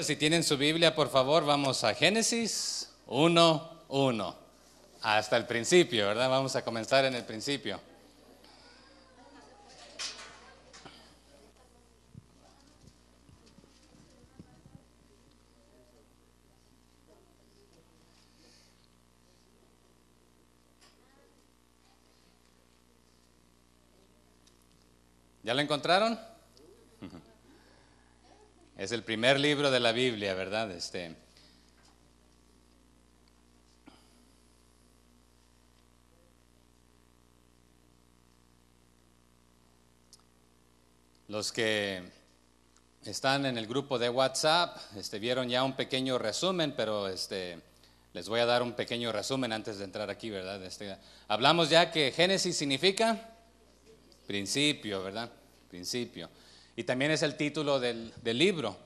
Si tienen su Biblia, por favor, vamos a Génesis 1:1. Hasta el principio, ¿verdad? Vamos a comenzar en el principio. ¿Ya lo encontraron? Es el primer libro de la Biblia, ¿verdad? Los que están en el grupo de WhatsApp, vieron ya un pequeño resumen, pero les voy a dar un pequeño resumen antes de entrar aquí, ¿verdad? Hablamos ya que Génesis significa principio, ¿verdad? Principio. Y también es el título del libro.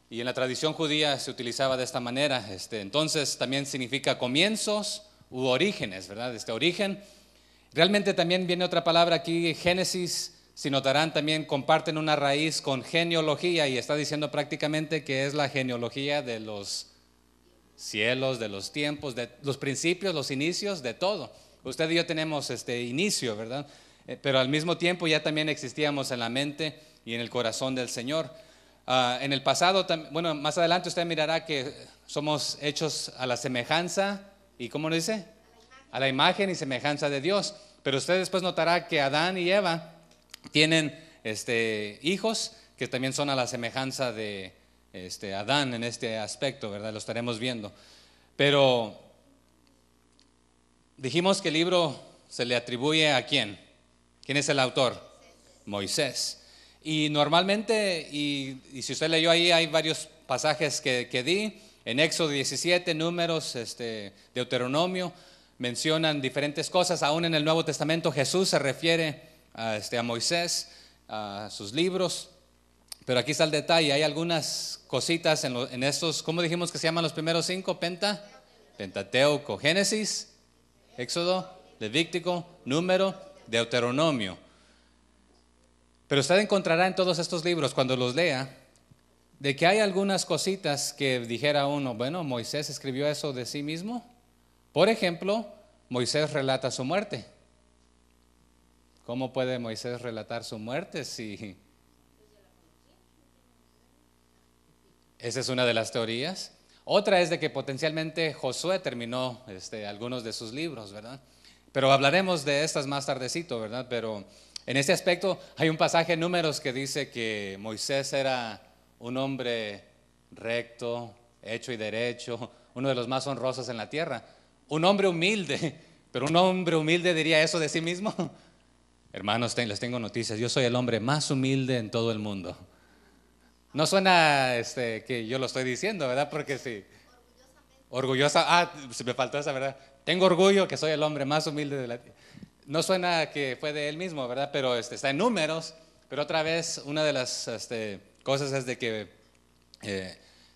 Y en la tradición judía se utilizaba de esta manera. Entonces también significa comienzos u orígenes, ¿verdad? Origen. Realmente también viene otra palabra aquí, Génesis. Si notarán, también comparten una raíz con genealogía y está diciendo prácticamente que es la genealogía de los cielos, de los tiempos, de los principios, los inicios, de todo. Usted y yo tenemos inicio, ¿verdad? Pero al mismo tiempo ya también existíamos en la mente y en el corazón del Señor. En el pasado, bueno, más adelante usted mirará que somos hechos a la semejanza y ¿cómo lo dice? A la imagen y semejanza de Dios. Pero usted después notará que Adán y Eva tienen hijos que también son a la semejanza de Adán en este aspecto, ¿verdad? Lo estaremos viendo. Pero dijimos que el libro se le atribuye ¿a quién? ¿Quién es el autor? Moisés. Y normalmente, y si usted leyó ahí, hay varios pasajes que di, en Éxodo 17, Números, Deuteronomio, mencionan diferentes cosas. Aún en el Nuevo Testamento Jesús se refiere a Moisés, a sus libros. Pero aquí está el detalle, hay algunas cositas en estos, ¿cómo dijimos que se llaman los primeros 5? Pentateuco, Génesis, Éxodo, Levítico, Número, Deuteronomio. Pero usted encontrará en todos estos libros, cuando los lea, de que hay algunas cositas que dijera uno, bueno, Moisés escribió eso de sí mismo. Por ejemplo, Moisés relata su muerte. ¿Cómo puede Moisés relatar su muerte si? Esa es una de las teorías. Otra es de que potencialmente Josué terminó algunos de sus libros, ¿verdad? Pero hablaremos de estas más tardecito, ¿verdad? Pero en este aspecto hay un pasaje en Números que dice que Moisés era un hombre recto, hecho y derecho, uno de los más honrosos en la tierra. Un hombre humilde, pero un hombre humilde diría eso de sí mismo. Hermanos, les tengo noticias, yo soy el hombre más humilde en todo el mundo. No suena que yo lo estoy diciendo, ¿verdad? Porque sí. Orgullosa, se me faltó esa, ¿verdad? Tengo orgullo que soy el hombre más humilde de la tierra. No suena que fue de él mismo, ¿verdad? Pero está en Números. Pero otra vez, una de las cosas es de que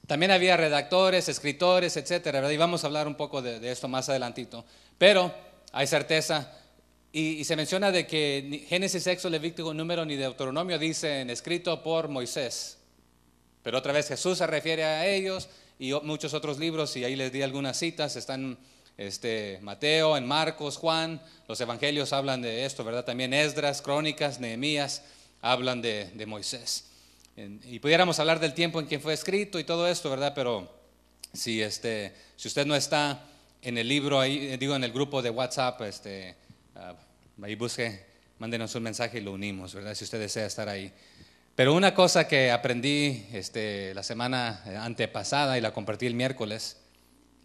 también había redactores, escritores, etcétera, ¿verdad? Y vamos a hablar un poco de esto más adelantito. Pero hay certeza, y se menciona de que ni Génesis, Éxodo, Levítico, Número ni Deuteronomio dicen escrito por Moisés. Pero otra vez Jesús se refiere a ellos y muchos otros libros, y ahí les di algunas citas, están Mateo, en Marcos, Juan, los evangelios hablan de esto, ¿verdad? También Esdras, Crónicas, Nehemías hablan de Moisés. Y pudiéramos hablar del tiempo en que fue escrito y todo esto, ¿verdad? Pero si usted no está en el libro, ahí, en el grupo de WhatsApp, ahí busque, mándenos un mensaje y lo unimos, ¿verdad? Si usted desea estar ahí. Pero una cosa que aprendí la semana antepasada y la compartí el miércoles,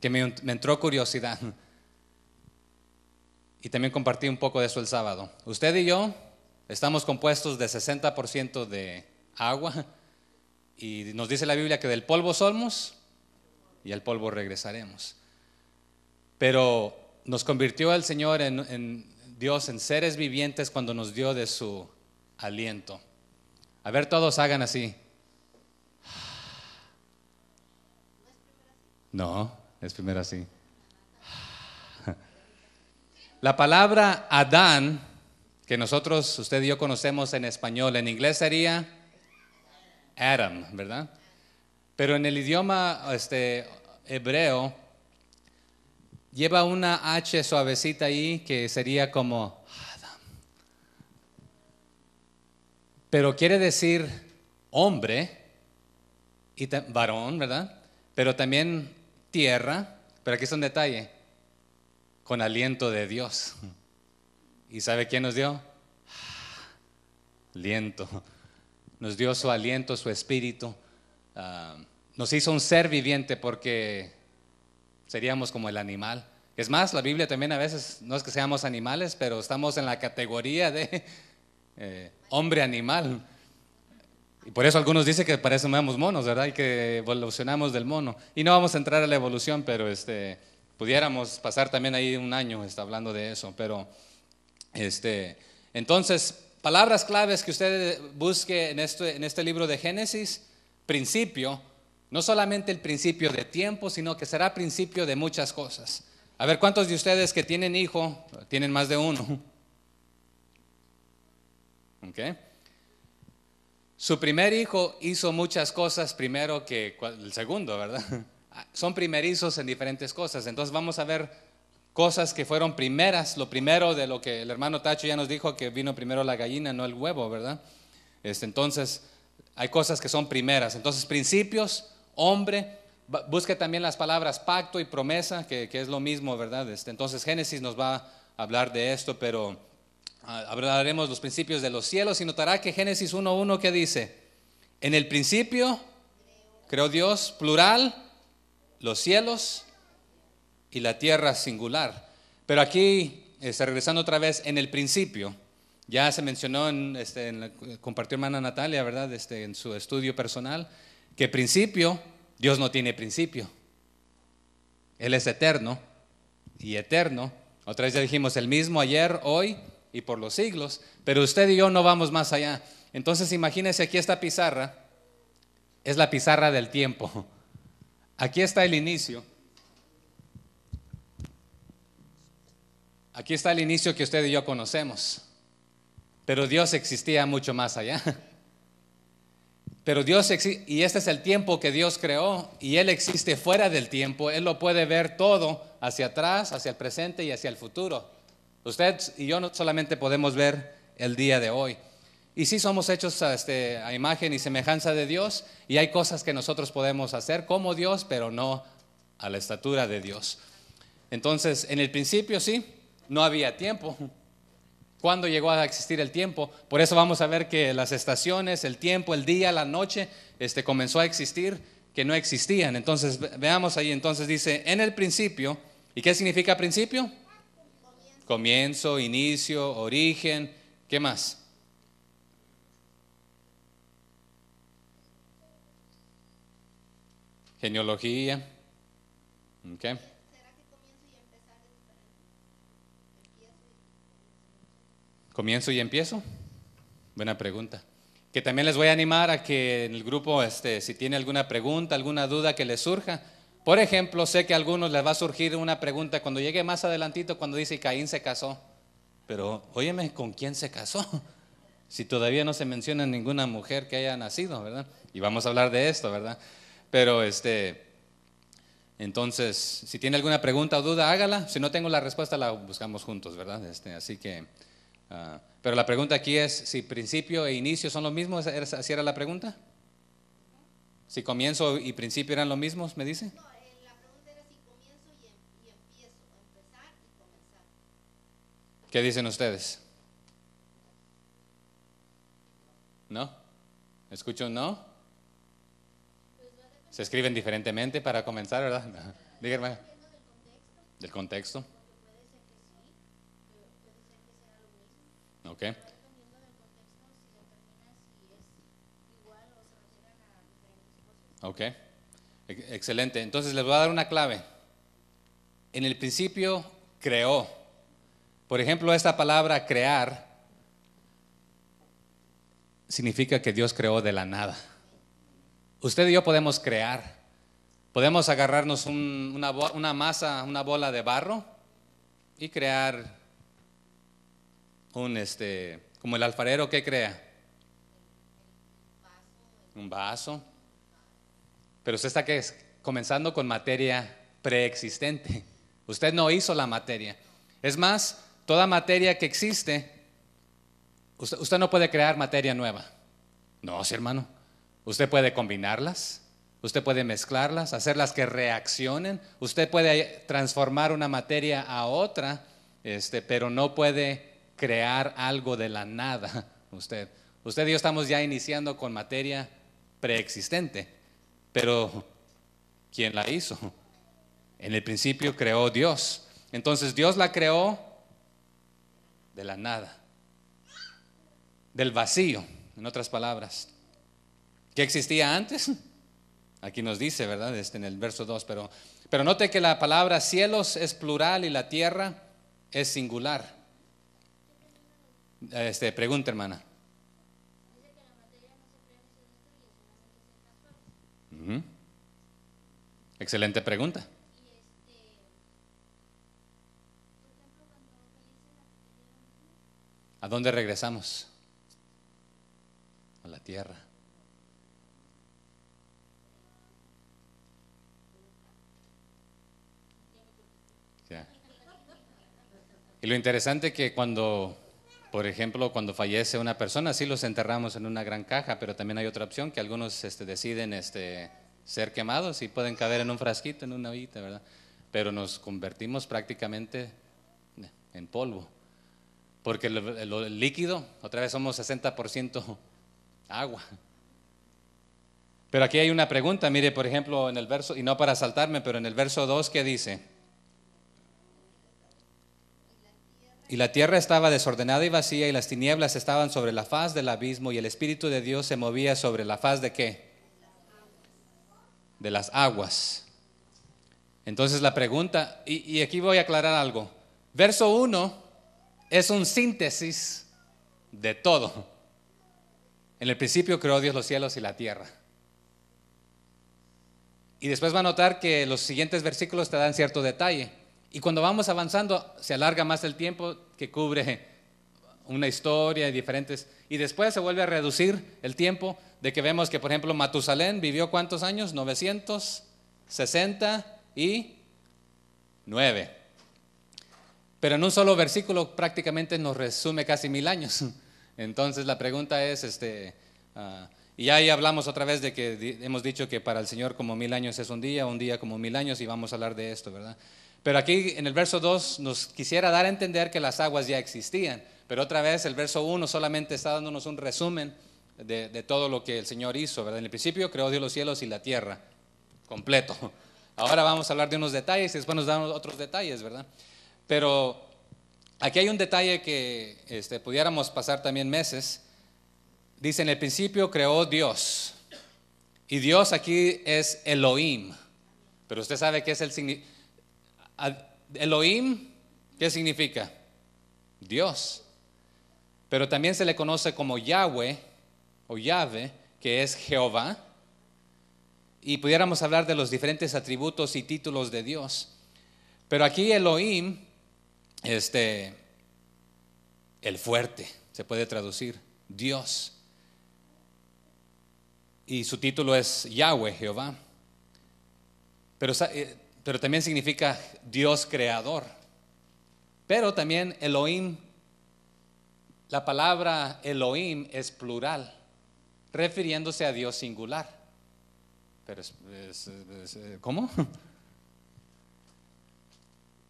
que me entró curiosidad, y también compartí un poco de eso el sábado. Usted y yo estamos compuestos de 60% de agua, y nos dice la Biblia que del polvo somos y al polvo regresaremos. Pero nos convirtió el Señor en Dios en seres vivientes cuando nos dio de su aliento. A ver, todos hagan así. No, es primero así. La palabra Adán, que nosotros, usted y yo conocemos en español, en inglés sería Adam, ¿verdad? pero en el idioma hebreo lleva una H suavecita ahí que sería como Adam. Pero quiere decir hombre y varón, ¿verdad? Pero también tierra, pero aquí está un detalle, con aliento de Dios. ¿Y sabe quién nos dio? Aliento. Nos dio su aliento, su espíritu. Nos hizo un ser viviente porque seríamos como el animal. Es más, la Biblia también a veces no es que seamos animales, pero estamos en la categoría de hombre animal. Y por eso algunos dicen que parecemos monos, ¿verdad? Y que evolucionamos del mono. Y no vamos a entrar a la evolución, pero pudiéramos pasar también ahí un año hablando de eso. Pero entonces, palabras claves que usted busque en este libro de Génesis: principio, no solamente el principio de tiempo, sino que será principio de muchas cosas. A ver, ¿cuántos de ustedes que tienen hijo, tienen más de uno? ¿Ok? Su primer hijo hizo muchas cosas primero que el segundo, ¿verdad? Son primerizos en diferentes cosas. Entonces vamos a ver cosas que fueron primeras. Lo primero de lo que el hermano Tacho ya nos dijo, que vino primero la gallina, no el huevo, ¿verdad? Entonces hay cosas que son primeras. Entonces principios, hombre. Busque también las palabras pacto y promesa, que es lo mismo, ¿verdad? Entonces Génesis nos va a hablar de esto, pero hablaremos los principios de los cielos, y notará que Génesis 1:1, ¿qué dice? En el principio creó Dios, plural, los cielos y la tierra, singular. Pero aquí, regresando otra vez, en el principio, ya se mencionó, compartió hermana Natalia, ¿verdad? En su estudio personal, que principio, Dios no tiene principio. Él es eterno y eterno. Otra vez ya dijimos, el mismo ayer, hoy y por los siglos, pero usted y yo no vamos más allá. Entonces imagínese, aquí esta pizarra es la pizarra del tiempo. Aquí está el inicio. Aquí está el inicio que usted y yo conocemos. Pero Dios existía mucho más allá. Pero Dios existe, y este es el tiempo que Dios creó, y Él existe fuera del tiempo. Él lo puede ver todo hacia atrás, hacia el presente y hacia el futuro. Usted y yo no solamente podemos ver el día de hoy. Y sí somos hechos a imagen y semejanza de Dios, y hay cosas que nosotros podemos hacer como Dios, pero no a la estatura de Dios. Entonces, en el principio sí, no había tiempo. ¿Cuándo llegó a existir el tiempo? Por eso vamos a ver que las estaciones, el tiempo, el día, la noche, comenzó a existir, que no existían. Entonces, veamos ahí, entonces dice, en el principio. ¿Y qué significa principio? Comienzo, inicio, origen. ¿Qué más? Genealogía. Okay. ¿Comienzo y empiezo? Buena pregunta. Que también les voy a animar a que en el grupo, si tiene alguna pregunta, alguna duda que les surja. Por ejemplo, sé que a algunos les va a surgir una pregunta cuando llegue más adelantito, cuando dice Caín se casó. Pero, óyeme, ¿con quién se casó? Si todavía no se menciona ninguna mujer que haya nacido, ¿verdad? Y vamos a hablar de esto, ¿verdad? Pero, entonces, si tiene alguna pregunta o duda, hágala. Si no tengo la respuesta, la buscamos juntos, ¿verdad? Así que... pero la pregunta aquí es si principio e inicio son lo mismo. ¿Así era la pregunta? Si comienzo y principio eran lo mismo, ¿me dice? No, la pregunta era si comienzo y empiezo, empezar y comenzar. ¿Qué dicen ustedes? ¿No? ¿Escucho un no? Se escriben diferentemente para comenzar, ¿verdad? Díganme. Del contexto. Ok. Ok. Excelente. Entonces les voy a dar una clave. En el principio creó. Por ejemplo, esta palabra crear significa que Dios creó de la nada. Usted y yo podemos crear. Podemos agarrarnos una masa, una bola de barro y crear como el alfarero, ¿qué crea? Un vaso. Pero usted está comenzando con materia preexistente. Usted no hizo la materia. Es más, toda materia que existe, usted no puede crear materia nueva. No, sí, hermano. Usted puede combinarlas, usted puede mezclarlas, hacerlas que reaccionen. Usted puede transformar una materia a otra, pero no puede crear algo de la nada. Usted y yo estamos ya iniciando con materia preexistente. Pero ¿quién la hizo? En el principio creó Dios. Entonces Dios la creó de la nada, del vacío, en otras palabras. ¿Qué existía antes? Aquí nos dice, ¿verdad? En el verso 2, pero note que la palabra cielos es plural y la tierra es singular. Pregunta, hermana. Ujú. Excelente pregunta. ¿A dónde regresamos? A la tierra. Ya. Y lo interesante que cuando, por ejemplo, cuando fallece una persona, sí los enterramos en una gran caja, pero también hay otra opción que algunos deciden ser quemados y pueden caber en un frasquito, en una ollita, ¿verdad? Pero nos convertimos prácticamente en polvo. Porque el líquido, otra vez somos 60% agua. Pero aquí hay una pregunta, mire, por ejemplo, en el verso, y no para saltarme, pero en el verso 2, ¿qué dice? Y la tierra estaba desordenada y vacía, y las tinieblas estaban sobre la faz del abismo, y el Espíritu de Dios se movía sobre la faz ¿de qué? De las aguas. Entonces la pregunta, y aquí voy a aclarar algo. Verso 1 es un síntesis de todo. En el principio creó Dios los cielos y la tierra. Y después va a notar que los siguientes versículos te dan cierto detalle. Y cuando vamos avanzando, se alarga más el tiempo que cubre una historia y diferentes. Y después se vuelve a reducir el tiempo de que vemos que, por ejemplo, Matusalén vivió ¿cuántos años? 969. Pero en un solo versículo prácticamente nos resume casi 1000 años. Entonces la pregunta es, y ahí hablamos otra vez de que hemos dicho que para el Señor como 1000 años es un día como 1000 años, y vamos a hablar de esto, ¿verdad? Pero aquí en el verso 2 nos quisiera dar a entender que las aguas ya existían, pero otra vez el verso 1 solamente está dándonos un resumen de todo lo que el Señor hizo, ¿verdad? En el principio creó Dios los cielos y la tierra, completo. Ahora vamos a hablar de unos detalles y después nos dan otros detalles, ¿verdad? Pero aquí hay un detalle que pudiéramos pasar también meses. Dice, en el principio creó Dios. Y Dios aquí es Elohim. Pero usted sabe qué es el significado. Elohim, ¿qué significa? Dios. Pero también se le conoce como Yahweh o Yahvé, que es Jehová. Y pudiéramos hablar de los diferentes atributos y títulos de Dios. Pero aquí Elohim, el fuerte, se puede traducir, Dios. Y su título es Yahweh, Jehová. Pero también significa Dios creador. Pero también Elohim, la palabra Elohim es plural, refiriéndose a Dios singular. Pero ¿cómo?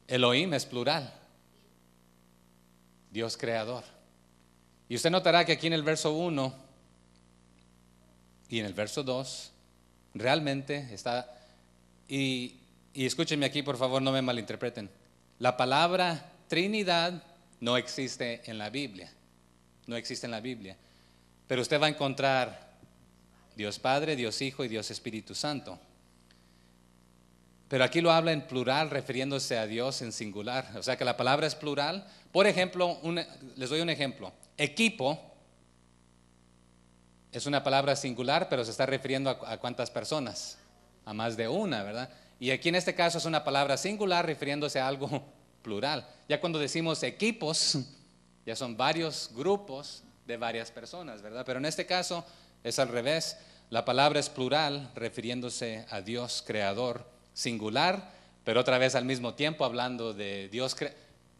Elohim es plural, Dios creador. Y usted notará que aquí en el verso 1 y en el verso 2 realmente está, y escúchenme aquí por favor, no me malinterpreten. La palabra Trinidad no existe en la Biblia, no existe en la Biblia, pero usted va a encontrar Dios Padre, Dios Hijo y Dios Espíritu Santo. Pero aquí lo habla en plural, refiriéndose a Dios en singular. O sea que la palabra es plural. Por ejemplo, les doy un ejemplo. Equipo es una palabra singular, pero se está refiriendo a cuántas personas. A más de una, ¿verdad? Y aquí en este caso es una palabra singular refiriéndose a algo plural. Ya cuando decimos equipos, ya son varios grupos de varias personas, ¿verdad? Pero en este caso es al revés. la palabra es plural, refiriéndose a Dios creador singular, pero otra vez al mismo tiempo hablando de Dios.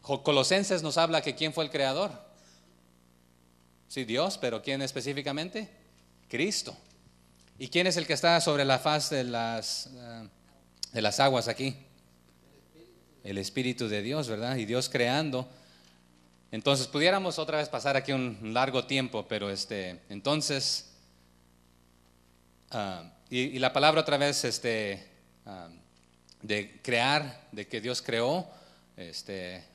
Colosenses nos habla que ¿quién fue el creador? Sí, Dios, pero ¿quién específicamente? Cristo. ¿Y quién es el que está sobre la faz de las aguas aquí? El Espíritu de Dios, ¿verdad? Y Dios creando. Entonces pudiéramos otra vez pasar aquí un largo tiempo, pero entonces, y la palabra otra vez de crear, de que Dios creó,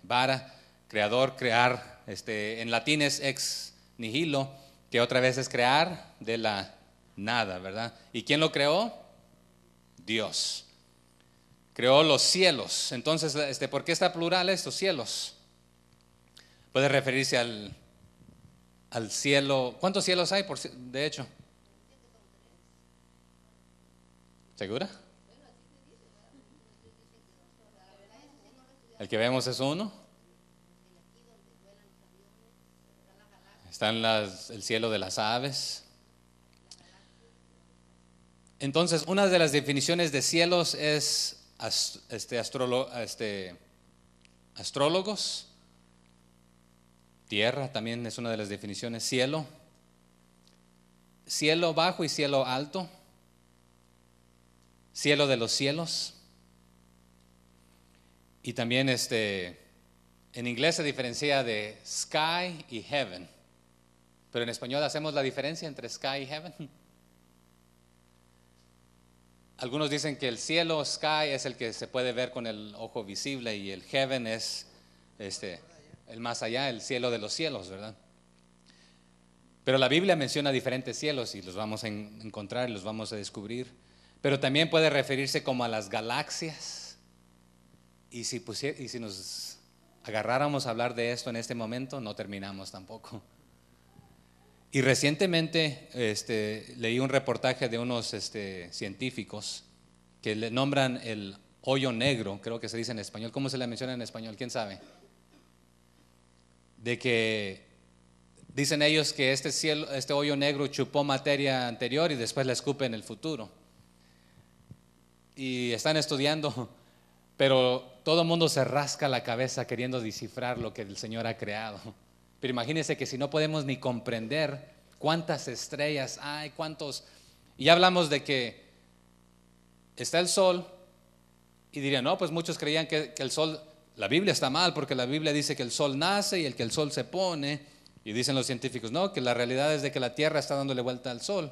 vara, creador, crear, en latín es ex nihilo, que otra vez es crear de la nada, ¿verdad? ¿Y quién lo creó? Dios. Creó los cielos. Entonces, ¿por qué está plural estos cielos? Puede referirse al cielo. ¿Cuántos cielos hay, de hecho? ¿Segura? El que vemos es uno. Está el cielo de las aves. Entonces, una de las definiciones de cielos es astrólogos. Tierra también es una de las definiciones. Cielo. Cielo bajo y cielo alto. Cielo de los cielos. Y también en inglés se diferencia de sky y heaven. Pero en español hacemos la diferencia entre sky y heaven. Algunos dicen que el cielo, sky, es el que se puede ver con el ojo visible, y el heaven es el más allá, el cielo de los cielos, ¿verdad? Pero la Biblia menciona diferentes cielos y los vamos a encontrar y los vamos a descubrir. Pero también puede referirse como a las galaxias. Y si nos agarráramos a hablar de esto en este momento, no terminamos tampoco. Y recientemente leí un reportaje de unos científicos que le nombran el hoyo negro, creo que se dice en español. ¿Cómo se le menciona en español? ¿Quién sabe? De que dicen ellos que este hoyo negro chupó materia anterior y después la escupe en el futuro. Y están estudiando, pero todo el mundo se rasca la cabeza queriendo descifrar lo que el Señor ha creado. Pero imagínense que si no podemos ni comprender cuántas estrellas hay, y ya hablamos de que está el sol, y dirían, no, pues muchos creían que el sol, la Biblia está mal, porque la Biblia dice que el sol nace y el que el sol se pone, y dicen los científicos, no, que la realidad es de que la Tierra está dándole vuelta al sol,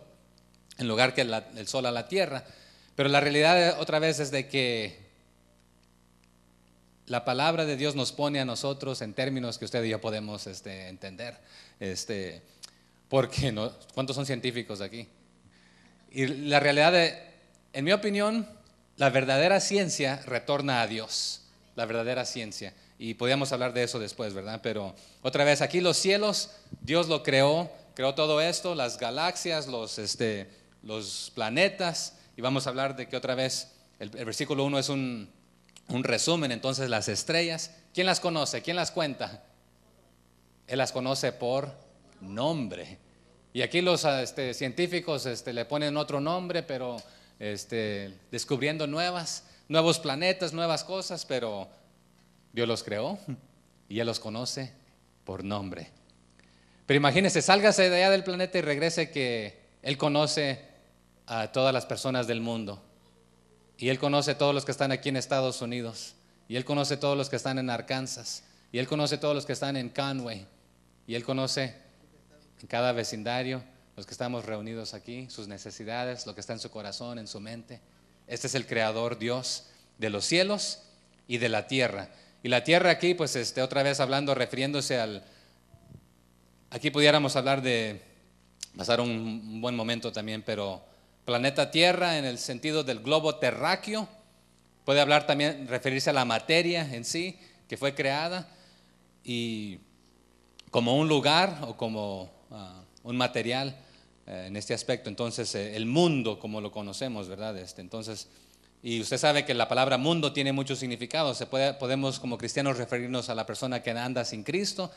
en lugar que el sol a la Tierra. Pero la realidad otra vez es de que la palabra de Dios nos pone a nosotros en términos que usted y yo podemos entender. Porque no, ¿cuántos son científicos aquí? Y la realidad, en mi opinión, la verdadera ciencia retorna a Dios. La verdadera ciencia. Y podríamos hablar de eso después, ¿verdad? Pero otra vez, aquí los cielos, Dios lo creó todo esto, las galaxias, los planetas. Y vamos a hablar de que otra vez, el versículo 1 es un resumen. Entonces, las estrellas, ¿quién las conoce? ¿Quién las cuenta? Él las conoce por nombre. Y aquí los científicos le ponen otro nombre, pero descubriendo nuevos planetas, nuevas cosas, pero Dios los creó y Él los conoce por nombre. Pero imagínese, sálgase de allá del planeta y regrese que Él conoce a todas las personas del mundo. Y Él conoce a todos los que están aquí en Estados Unidos. Y Él conoce a todos los que están en Arkansas. Y Él conoce a todos los que están en Conway. Y Él conoce en cada vecindario, los que estamos reunidos aquí, sus necesidades, lo que está en su corazón, en su mente. Este es el Creador Dios de los cielos y de la tierra. Y la tierra aquí, pues otra vez hablando, refiriéndose aquí pudiéramos hablar de, pasar un buen momento también, pero planeta Tierra en el sentido del globo terráqueo, puede hablar también, referirse a la materia en sí, que fue creada, y como un lugar o como un material en este aspecto. Entonces, el mundo como lo conocemos, ¿verdad? Entonces, y usted sabe que la palabra mundo tiene muchos significados. Podemos como cristianos referirnos a la persona que anda sin Cristo.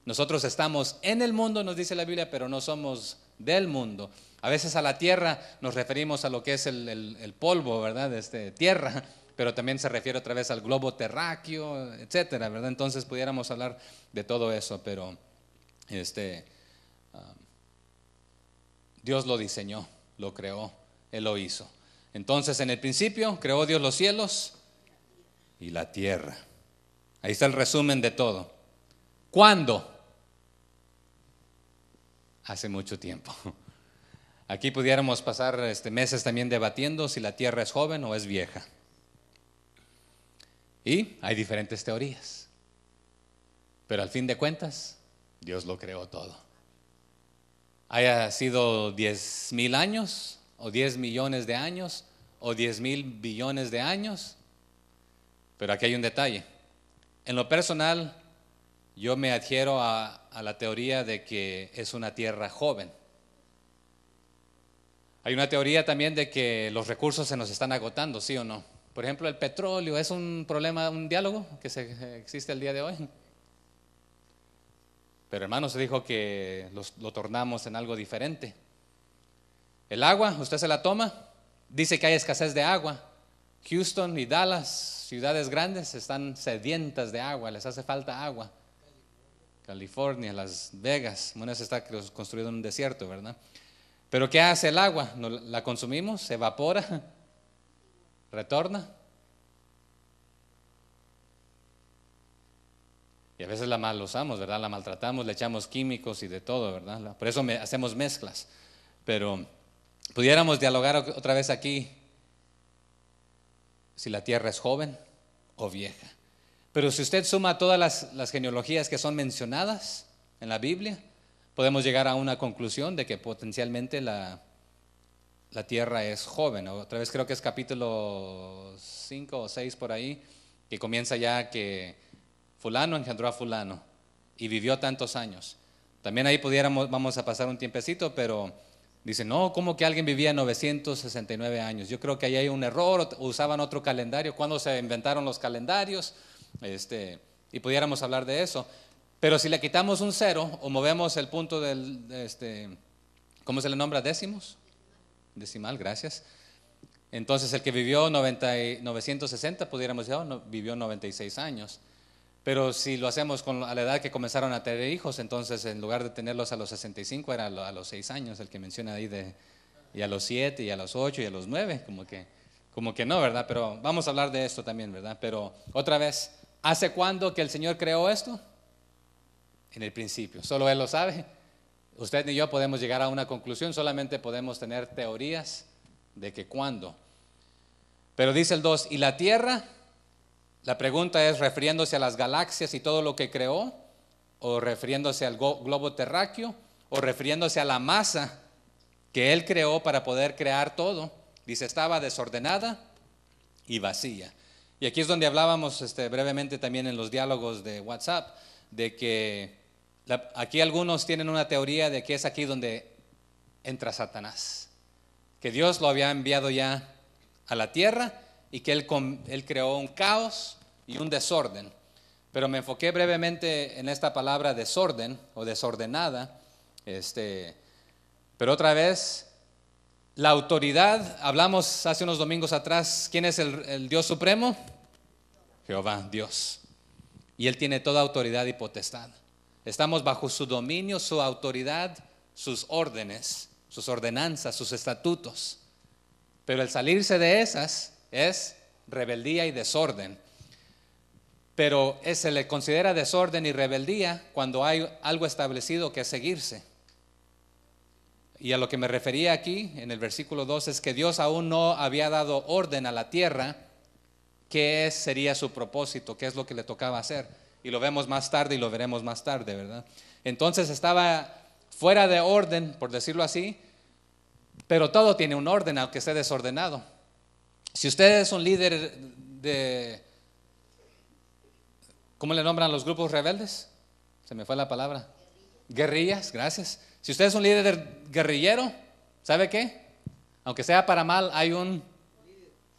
Nosotros estamos en el mundo, nos dice la Biblia, pero no somos del mundo. A veces a la tierra nos referimos a lo que es el polvo, ¿verdad? Tierra, pero también se refiere otra vez al globo terráqueo, etcétera, ¿verdad? Entonces pudiéramos hablar de todo eso, pero Dios lo diseñó, lo creó, Él lo hizo. Entonces, en el principio creó Dios los cielos y la tierra. Ahí está el resumen de todo. ¿Cuándo? Hace mucho tiempo. Aquí pudiéramos pasar meses también debatiendo si la tierra es joven o es vieja. Y hay diferentes teorías. Pero al fin de cuentas, Dios lo creó todo. Haya sido 10,000 años, o 10 millones de años, o 10,000 billones de años. Pero aquí hay un detalle. En lo personal, yo me adhiero a la teoría de que es una tierra joven. Hay una teoría también de que los recursos se nos están agotando, ¿sí o no? Por ejemplo, el petróleo es un problema, un diálogo que existe el día de hoy. Pero hermano, se dijo que lo tornamos en algo diferente. El agua, usted se la toma, dice que hay escasez de agua. Houston y Dallas, ciudades grandes, están sedientas de agua, les hace falta agua. California, Las Vegas, bueno, eso está construido en un desierto, ¿verdad? Pero ¿qué hace el agua? ¿La consumimos? ¿Se evapora? ¿Retorna? Y a veces la mal usamos, ¿verdad? La maltratamos, le echamos químicos y de todo, ¿verdad? Por eso hacemos mezclas. Pero pudiéramos dialogar otra vez aquí si la tierra es joven o vieja. Pero si usted suma todas las genealogías que son mencionadas en la Biblia, podemos llegar a una conclusión de que potencialmente la tierra es joven. Otra vez creo que es capítulo 5 o 6 por ahí, que comienza ya que fulano engendró a fulano y vivió tantos años. También ahí vamos a pasar un tiempecito, pero dice, no, ¿cómo que alguien vivía 969 años? Yo creo que ahí hay un error, usaban otro calendario. ¿Cuándo se inventaron los calendarios? Y pudiéramos hablar de eso. Pero si le quitamos un cero o movemos el punto ¿cómo se le nombra? ¿Décimos? Decimal, gracias. Entonces el que vivió 960, pudiéramos decir, vivió 96 años. Pero si lo hacemos a la edad que comenzaron a tener hijos, entonces en lugar de tenerlos a los 65, era a los 6 años, el que menciona ahí, y a los 7, y a los 8, y a los 9, como que no, ¿verdad? Pero vamos a hablar de esto también, ¿verdad? Pero otra vez, ¿hace cuándo que el Señor creó esto? En el principio, solo Él lo sabe. Usted ni yo podemos llegar a una conclusión, solamente podemos tener teorías de que cuándo. Pero dice el 2, ¿y la tierra? La pregunta es refiriéndose a las galaxias y todo lo que creó, o refiriéndose al globo terráqueo, o refiriéndose a la masa que Él creó para poder crear todo. Dice, estaba desordenada y vacía. Y aquí es donde hablábamos brevemente también en los diálogos de WhatsApp, de que aquí algunos tienen una teoría de que es aquí donde entra Satanás, que Dios lo había enviado ya a la tierra y que él creó un caos y un desorden. Pero me enfoqué brevemente en esta palabra desorden o desordenada. Pero otra vez, la autoridad, hablamos hace unos domingos atrás, ¿quién es el Dios supremo? Jehová, Dios. Y Él tiene toda autoridad y potestad. Estamos bajo su dominio, su autoridad, sus órdenes, sus ordenanzas, sus estatutos. Pero el salirse de esas es rebeldía y desorden. Pero se le considera desorden y rebeldía cuando hay algo establecido que seguirse. Y a lo que me refería aquí en el versículo 2 es que Dios aún no había dado orden a la tierra. ¿Qué sería su propósito? ¿Qué es lo que le tocaba hacer? Y lo vemos más tarde y lo veremos más tarde, ¿verdad? Entonces estaba fuera de orden, por decirlo así, pero todo tiene un orden, aunque esté desordenado. Si usted es un líder ¿cómo le nombran los grupos rebeldes? Se me fue la palabra. Guerrillas, gracias. Si usted es un líder guerrillero, ¿sabe qué? Aunque sea para mal, hay un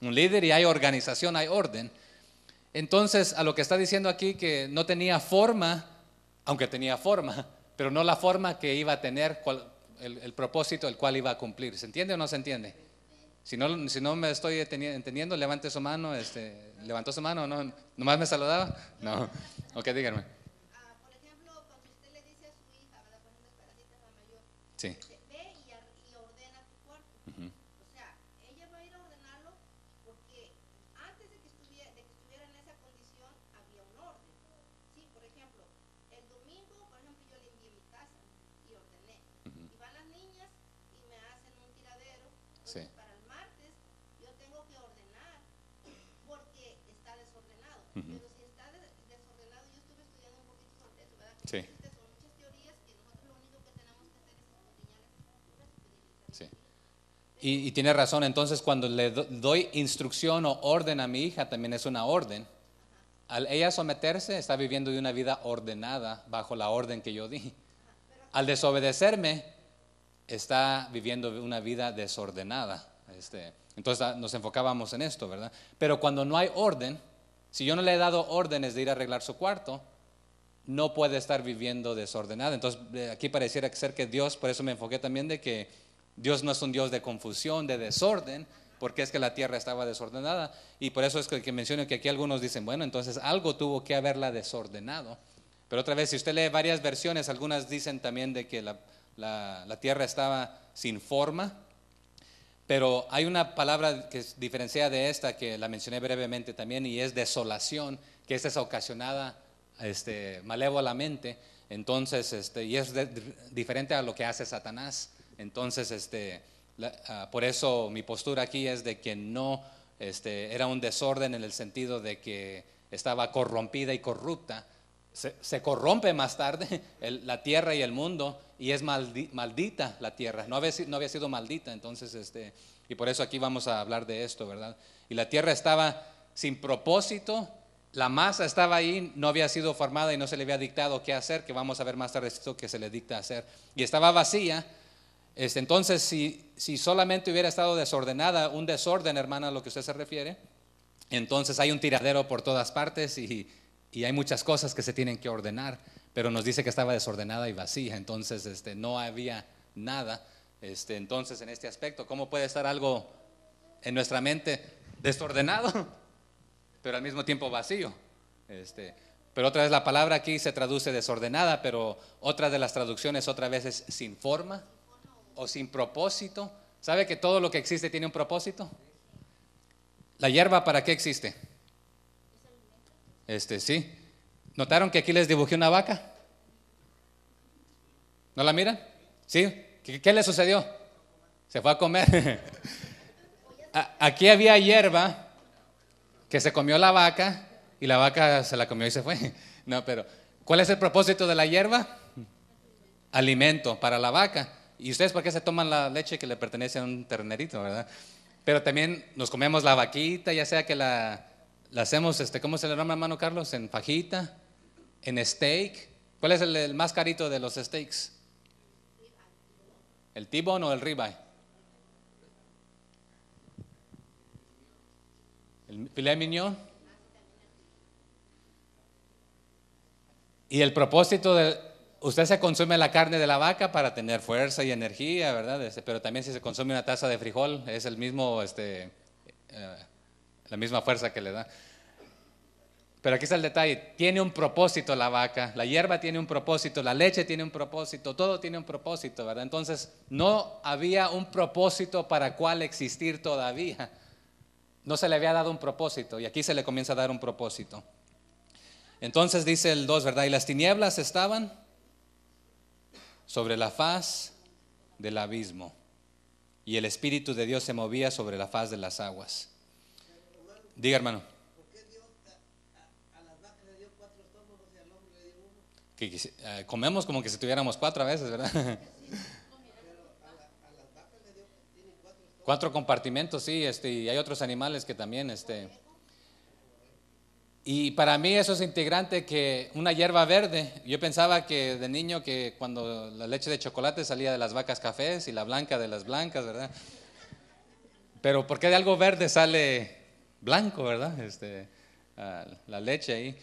líder y hay organización, hay orden. Entonces, a lo que está diciendo aquí, que no tenía forma, aunque tenía forma, pero no la forma que iba a tener el propósito el cual iba a cumplir. ¿Se entiende o no se entiende? Si no me estoy entendiendo, levante su mano. ¿Levantó su mano o no? ¿Nomás me saludaba? No. Ok, díganme. Por ejemplo, cuando usted le dice a su hija, ¿verdad? Por ejemplo, Esperancita, la mayor, Sí. dice, ve y ordena tu cuarto. Ujú. O sea, ella va a ir a ordenarlo porque antes de que estuviera en esa condición había un orden. Sí, por ejemplo, el domingo, por ejemplo, yo limpié mi casa y ordené. Ujú. Y van las niñas y me hacen un tiradero. Sí. Entonces, para el martes yo tengo que ordenar porque está desordenado. Ujú. Pero si está desordenado, yo estuve estudiando un poquito sobre eso, ¿verdad? Sí. Existen, son muchas teorías y nosotros lo único que tenemos que hacer es escudriñar las escrituras y pedirles a Sí. Dios. Y tiene razón, entonces cuando le doy instrucción o orden a mi hija, también es una orden. Al ella someterse, está viviendo de una vida ordenada bajo la orden que yo di. Al desobedecerme, está viviendo una vida desordenada. Entonces nos enfocábamos en esto, ¿verdad? Pero cuando no hay orden, si yo no le he dado órdenes de ir a arreglar su cuarto, no puede estar viviendo desordenada. Entonces aquí pareciera ser que Dios, por eso me enfoqué también de que Dios no es un Dios de confusión, de desorden, porque es que la tierra estaba desordenada. Y por eso es que menciono que aquí algunos dicen, bueno, entonces algo tuvo que haberla desordenado. Pero otra vez, si usted lee varias versiones, algunas dicen también de que la tierra estaba sin forma. Pero hay una palabra que diferencia de esta, que la mencioné brevemente también, y es desolación, que esta es ocasionada malévolamente. Entonces, y es diferente a lo que hace Satanás. Entonces, por eso mi postura aquí es de que no era un desorden en el sentido de que estaba corrompida y corrupta. Se corrompe más tarde la tierra y el mundo, y es maldita la tierra. No había sido maldita. Entonces, y por eso aquí vamos a hablar de esto, ¿verdad? Y la tierra estaba sin propósito. La masa estaba ahí, no había sido formada y no se le había dictado qué hacer, que vamos a ver más tarde esto que se le dicta hacer. Y estaba vacía. Entonces, si solamente hubiera estado desordenada, un desorden, hermana, a lo que usted se refiere, entonces hay un tiradero por todas partes y hay muchas cosas que se tienen que ordenar, pero nos dice que estaba desordenada y vacía. Entonces, no había nada. Entonces, en este aspecto, ¿cómo puede estar algo en nuestra mente desordenado, pero al mismo tiempo vacío? Pero otra vez la palabra aquí se traduce desordenada, pero otra de las traducciones otra vez es sin forma o sin propósito. ¿Sabe que todo lo que existe tiene un propósito? ¿La hierba para qué existe? Sí. ¿Notaron que aquí les dibujé una vaca? ¿No la miran? ¿Sí? ¿Qué le sucedió? Se fue a comer. Aquí había hierba que se comió la vaca y la vaca se la comió y se fue. No, pero ¿cuál es el propósito de la hierba? Alimento para la vaca. ¿Y ustedes por qué se toman la leche que le pertenece a un ternerito, verdad? Pero también nos comemos la vaquita, ya sea que la hacemos, ¿cómo se le llama, hermano Carlos? En fajita, en steak. ¿Cuál es el más carito de los steaks? ¿El T-bone o el ribeye? ¿El filet mignon? Y el propósito usted se consume la carne de la vaca para tener fuerza y energía, ¿verdad? Pero también si se consume una taza de frijol, es el mismo, la misma fuerza que le da. Pero aquí está el detalle, tiene un propósito la vaca, la hierba tiene un propósito, la leche tiene un propósito, todo tiene un propósito, ¿verdad? Entonces no había un propósito para cuál existir todavía. No se le había dado un propósito y aquí se le comienza a dar un propósito. Entonces dice el 2, ¿verdad? Y las tinieblas estaban sobre la faz del abismo y el Espíritu de Dios se movía sobre la faz de las aguas. Diga, hermano. Que comemos como que si tuviéramos 4 a veces, ¿verdad? 4 compartimentos, sí, y hay otros animales que también, Y para mí eso es integrante que una hierba verde. Yo pensaba que de niño que cuando la leche de chocolate salía de las vacas cafés y la blanca de las blancas, ¿verdad? Pero ¿por qué de algo verde sale blanco, verdad? La leche ahí.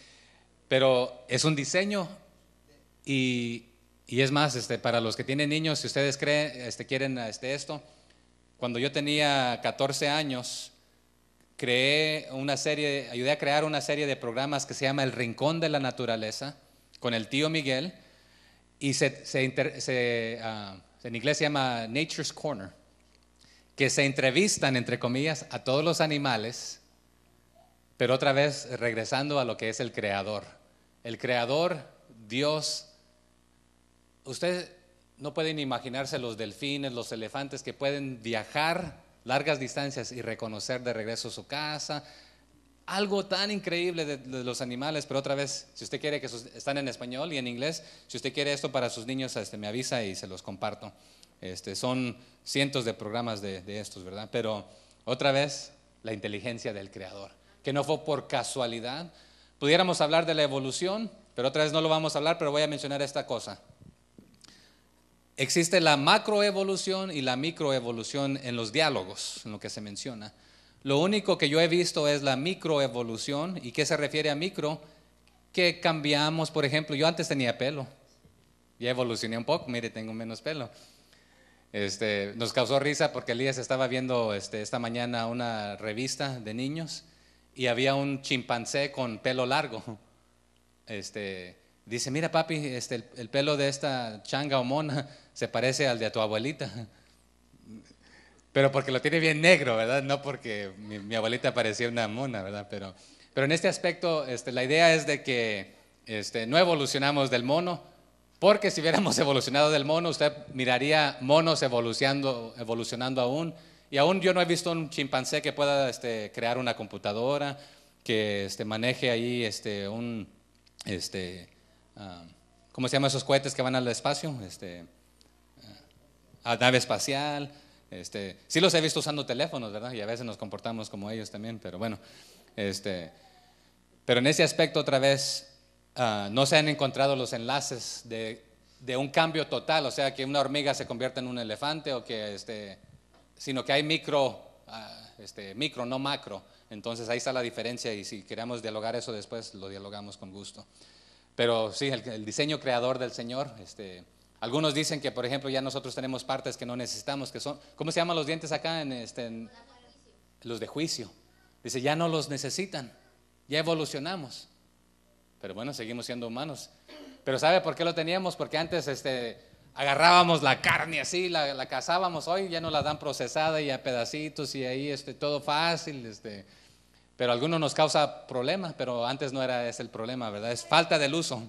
Pero es un diseño y Y es más, para los que tienen niños, si ustedes quieren esto, cuando yo tenía 14 años, ayudé a crear una serie de programas que se llama El Rincón de la Naturaleza, con el tío Miguel, y en inglés se llama Nature's Corner, que se entrevistan, entre comillas, a todos los animales, pero otra vez regresando a lo que es el Creador. El Creador, Dios. Ustedes no pueden imaginarse los delfines, los elefantes que pueden viajar largas distancias y reconocer de regreso su casa. Algo tan increíble de los animales, pero otra vez, si usted quiere están en español y en inglés, si usted quiere esto para sus niños, me avisa y se los comparto. Son cientos de programas de estos, ¿verdad? Pero otra vez, la inteligencia del Creador, que no fue por casualidad. Pudiéramos hablar de la evolución, pero otra vez no lo vamos a hablar, pero voy a mencionar esta cosa. Existe la macroevolución y la microevolución en los diálogos, en lo que se menciona. Lo único que yo he visto es la microevolución. ¿Y qué se refiere a micro? Que cambiamos, por ejemplo, yo antes tenía pelo, ya evolucioné un poco, mire, tengo menos pelo. Nos causó risa porque Elías estaba viendo esta mañana una revista de niños y había un chimpancé con pelo largo. Dice, mira papi, el pelo de esta changa o mona se parece al de tu abuelita. Pero porque lo tiene bien negro, ¿verdad? No porque mi abuelita parecía una mona, ¿verdad? Pero en este aspecto, la idea es de que no evolucionamos del mono, porque si hubiéramos evolucionado del mono, usted miraría monos evolucionando aún. Y aún yo no he visto un chimpancé que pueda crear una computadora, que maneje ahí ¿cómo se llaman esos cohetes que van al espacio? A nave espacial. Sí los he visto usando teléfonos, ¿verdad? Y a veces nos comportamos como ellos también, pero bueno. Pero en ese aspecto otra vez no se han encontrado los enlaces de un cambio total, o sea, que una hormiga se convierta en un elefante o que sino que hay micro, no macro. Entonces ahí está la diferencia y si queremos dialogar eso después, lo dialogamos con gusto. Pero sí, el diseño creador del Señor, algunos dicen que, por ejemplo, ya nosotros tenemos partes que no necesitamos, que son, ¿cómo se llaman los dientes acá? Los de juicio. Dice, ya no los necesitan, ya evolucionamos. Pero bueno, seguimos siendo humanos. Pero ¿sabe por qué lo teníamos? Porque antes agarrábamos la carne así, la cazábamos. Hoy ya no la dan procesada y a pedacitos y ahí todo fácil. Pero a algunos nos causa problemas, pero antes no era ese el problema, ¿verdad? Es falta del uso.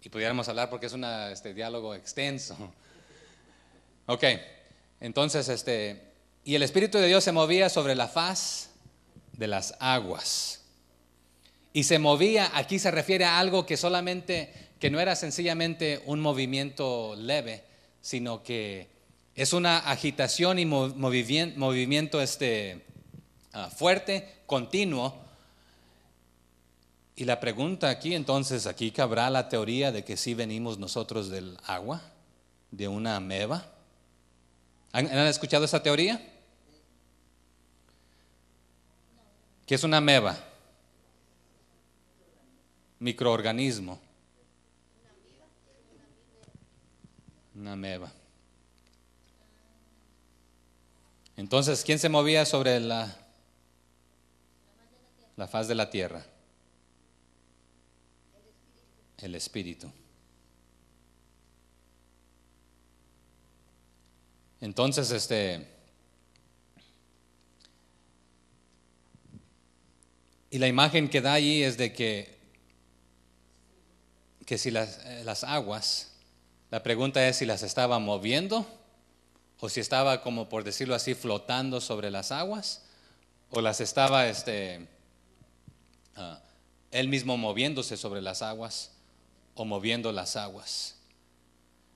Y pudiéramos hablar porque es un diálogo extenso. Ok, entonces y el Espíritu de Dios se movía sobre la faz de las aguas. Y se movía, aquí se refiere a algo que no era sencillamente un movimiento leve, sino que es una agitación y movimiento fuerte, continuo. Y la pregunta aquí entonces, aquí cabrá la teoría de que sí venimos nosotros del agua, de una ameba. ¿Han escuchado esa teoría? ¿Qué es una ameba? Microorganismo. Una ameba. Entonces, ¿quién se movía sobre la faz de la tierra? El Espíritu. Entonces, y la imagen que da allí es de que si las aguas, la pregunta es si las estaba moviendo o si estaba, como por decirlo así, flotando sobre las aguas, o las estaba él mismo moviéndose sobre las aguas o moviendo las aguas.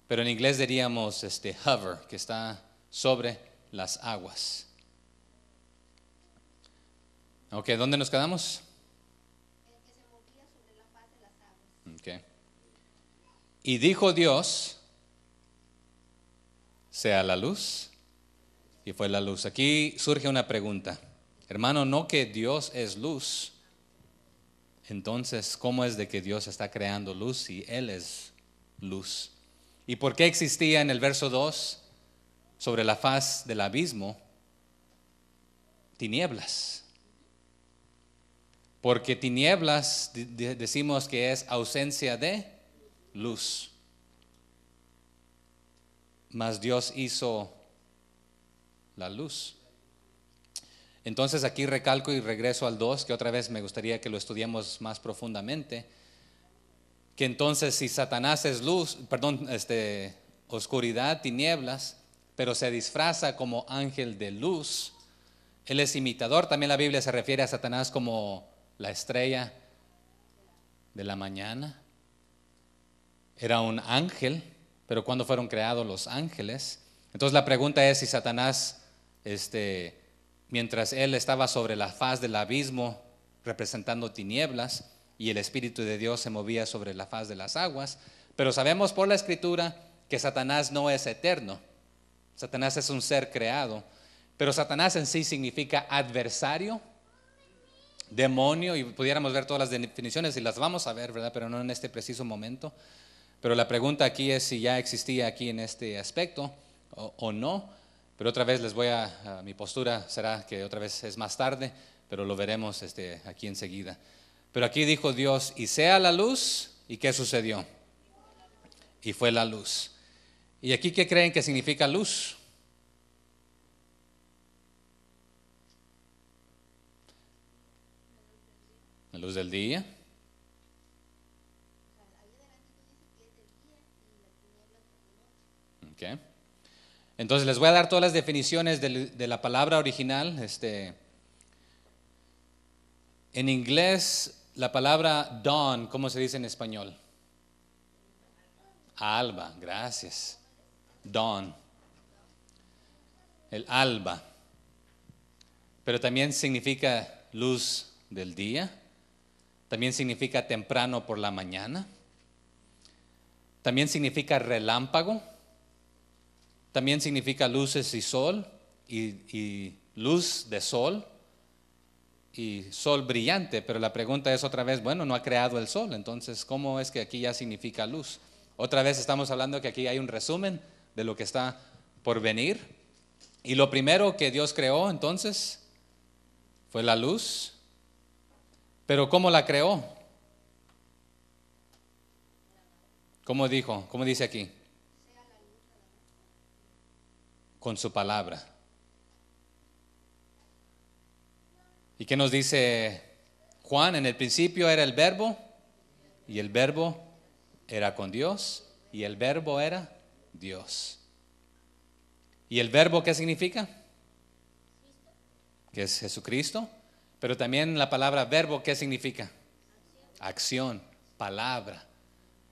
Pero en inglés diríamos hover, que está sobre las aguas. Ok, ¿dónde nos quedamos? El que se movía sobre la faz de las aguas. Okay. Y dijo Dios, sea la luz, y fue la luz. Aquí surge una pregunta. Hermano, no que Dios es luz. Entonces, ¿cómo es de que Dios está creando luz si Él es luz. ¿Y por qué existía en el verso 2 sobre la faz del abismo tinieblas? Porque tinieblas decimos que es ausencia de luz. Mas Dios hizo la luz. Entonces aquí recalco y regreso al 2, que otra vez me gustaría que lo estudiemos más profundamente. Que entonces si Satanás es luz, oscuridad, tinieblas, pero se disfraza como ángel de luz, él es imitador. También la Biblia se refiere a Satanás como la estrella de la mañana. Era un ángel, pero ¿cuándo fueron creados los ángeles? Entonces la pregunta es si Satanás, mientras él estaba sobre la faz del abismo representando tinieblas, y el Espíritu de Dios se movía sobre la faz de las aguas, pero sabemos por la Escritura que Satanás no es eterno. Satanás es un ser creado, pero Satanás en sí significa adversario, demonio, y pudiéramos ver todas las definiciones y las vamos a ver, ¿verdad? Pero no en este preciso momento. Pero la pregunta aquí es si ya existía aquí en este aspecto o no. Pero otra vez mi postura será que otra vez es más tarde, pero lo veremos aquí enseguida. Pero aquí dijo Dios, y sea la luz, ¿y qué sucedió? Y fue la luz. ¿Y aquí qué creen que significa luz? La luz del día. Okay. Entonces les voy a dar todas las definiciones de la palabra original. En inglés, la palabra dawn, ¿cómo se dice en español? Alba, gracias. Dawn, el alba. Pero también significa luz del día. También significa temprano por la mañana. También significa relámpago. También significa luces y sol, y luz de sol, y sol brillante. Pero la pregunta es otra vez, bueno, no ha creado el sol, entonces ¿cómo es que aquí ya significa luz? Otra vez estamos hablando que aquí hay un resumen de lo que está por venir. Y lo primero que Dios creó entonces fue la luz. Pero ¿cómo la creó? ¿Cómo dijo? ¿Cómo dice aquí? Con su palabra. ¿Y qué nos dice Juan? En el principio era el verbo, y el verbo era con Dios, y el verbo era Dios. ¿Y el verbo qué significa? Que es Jesucristo. Pero también la palabra verbo, ¿qué significa? Acción, palabra.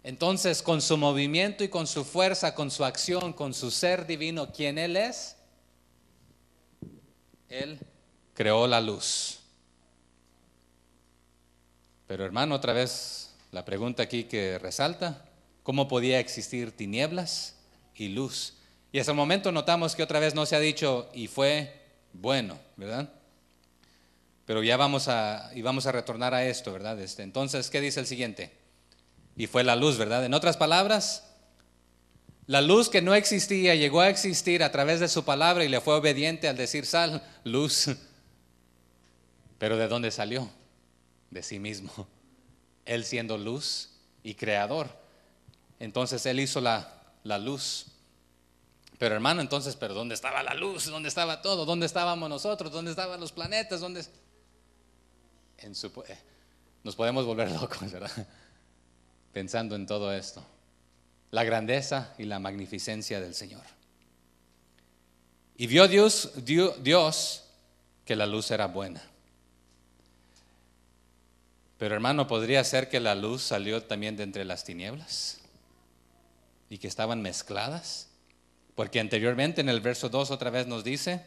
Entonces, con su movimiento y con su fuerza, con su acción, con su ser divino, ¿quién Él es? Él creó la luz. Pero hermano, otra vez la pregunta aquí que resalta, ¿cómo podía existir tinieblas y luz? Y hasta el momento notamos que otra vez no se ha dicho y fue bueno, ¿verdad? Pero ya vamos a retornar a esto, ¿verdad? Entonces, ¿qué dice el siguiente? Y fue la luz, ¿verdad? En otras palabras, la luz que no existía llegó a existir a través de su palabra y le fue obediente al decir sal, luz. Pero ¿de dónde salió? De sí mismo. Él siendo luz y creador. Entonces Él hizo la luz. Pero hermano, entonces, ¿pero dónde estaba la luz? ¿Dónde estaba todo? ¿Dónde estábamos nosotros? ¿Dónde estaban los planetas? Nos podemos volver locos, ¿verdad? Pensando en todo esto. La grandeza y la magnificencia del Señor. Y vio Dios que la luz era buena. Pero hermano, ¿podría ser que la luz salió también de entre las tinieblas? Y que estaban mezcladas. Porque anteriormente en el verso 2 otra vez nos dice: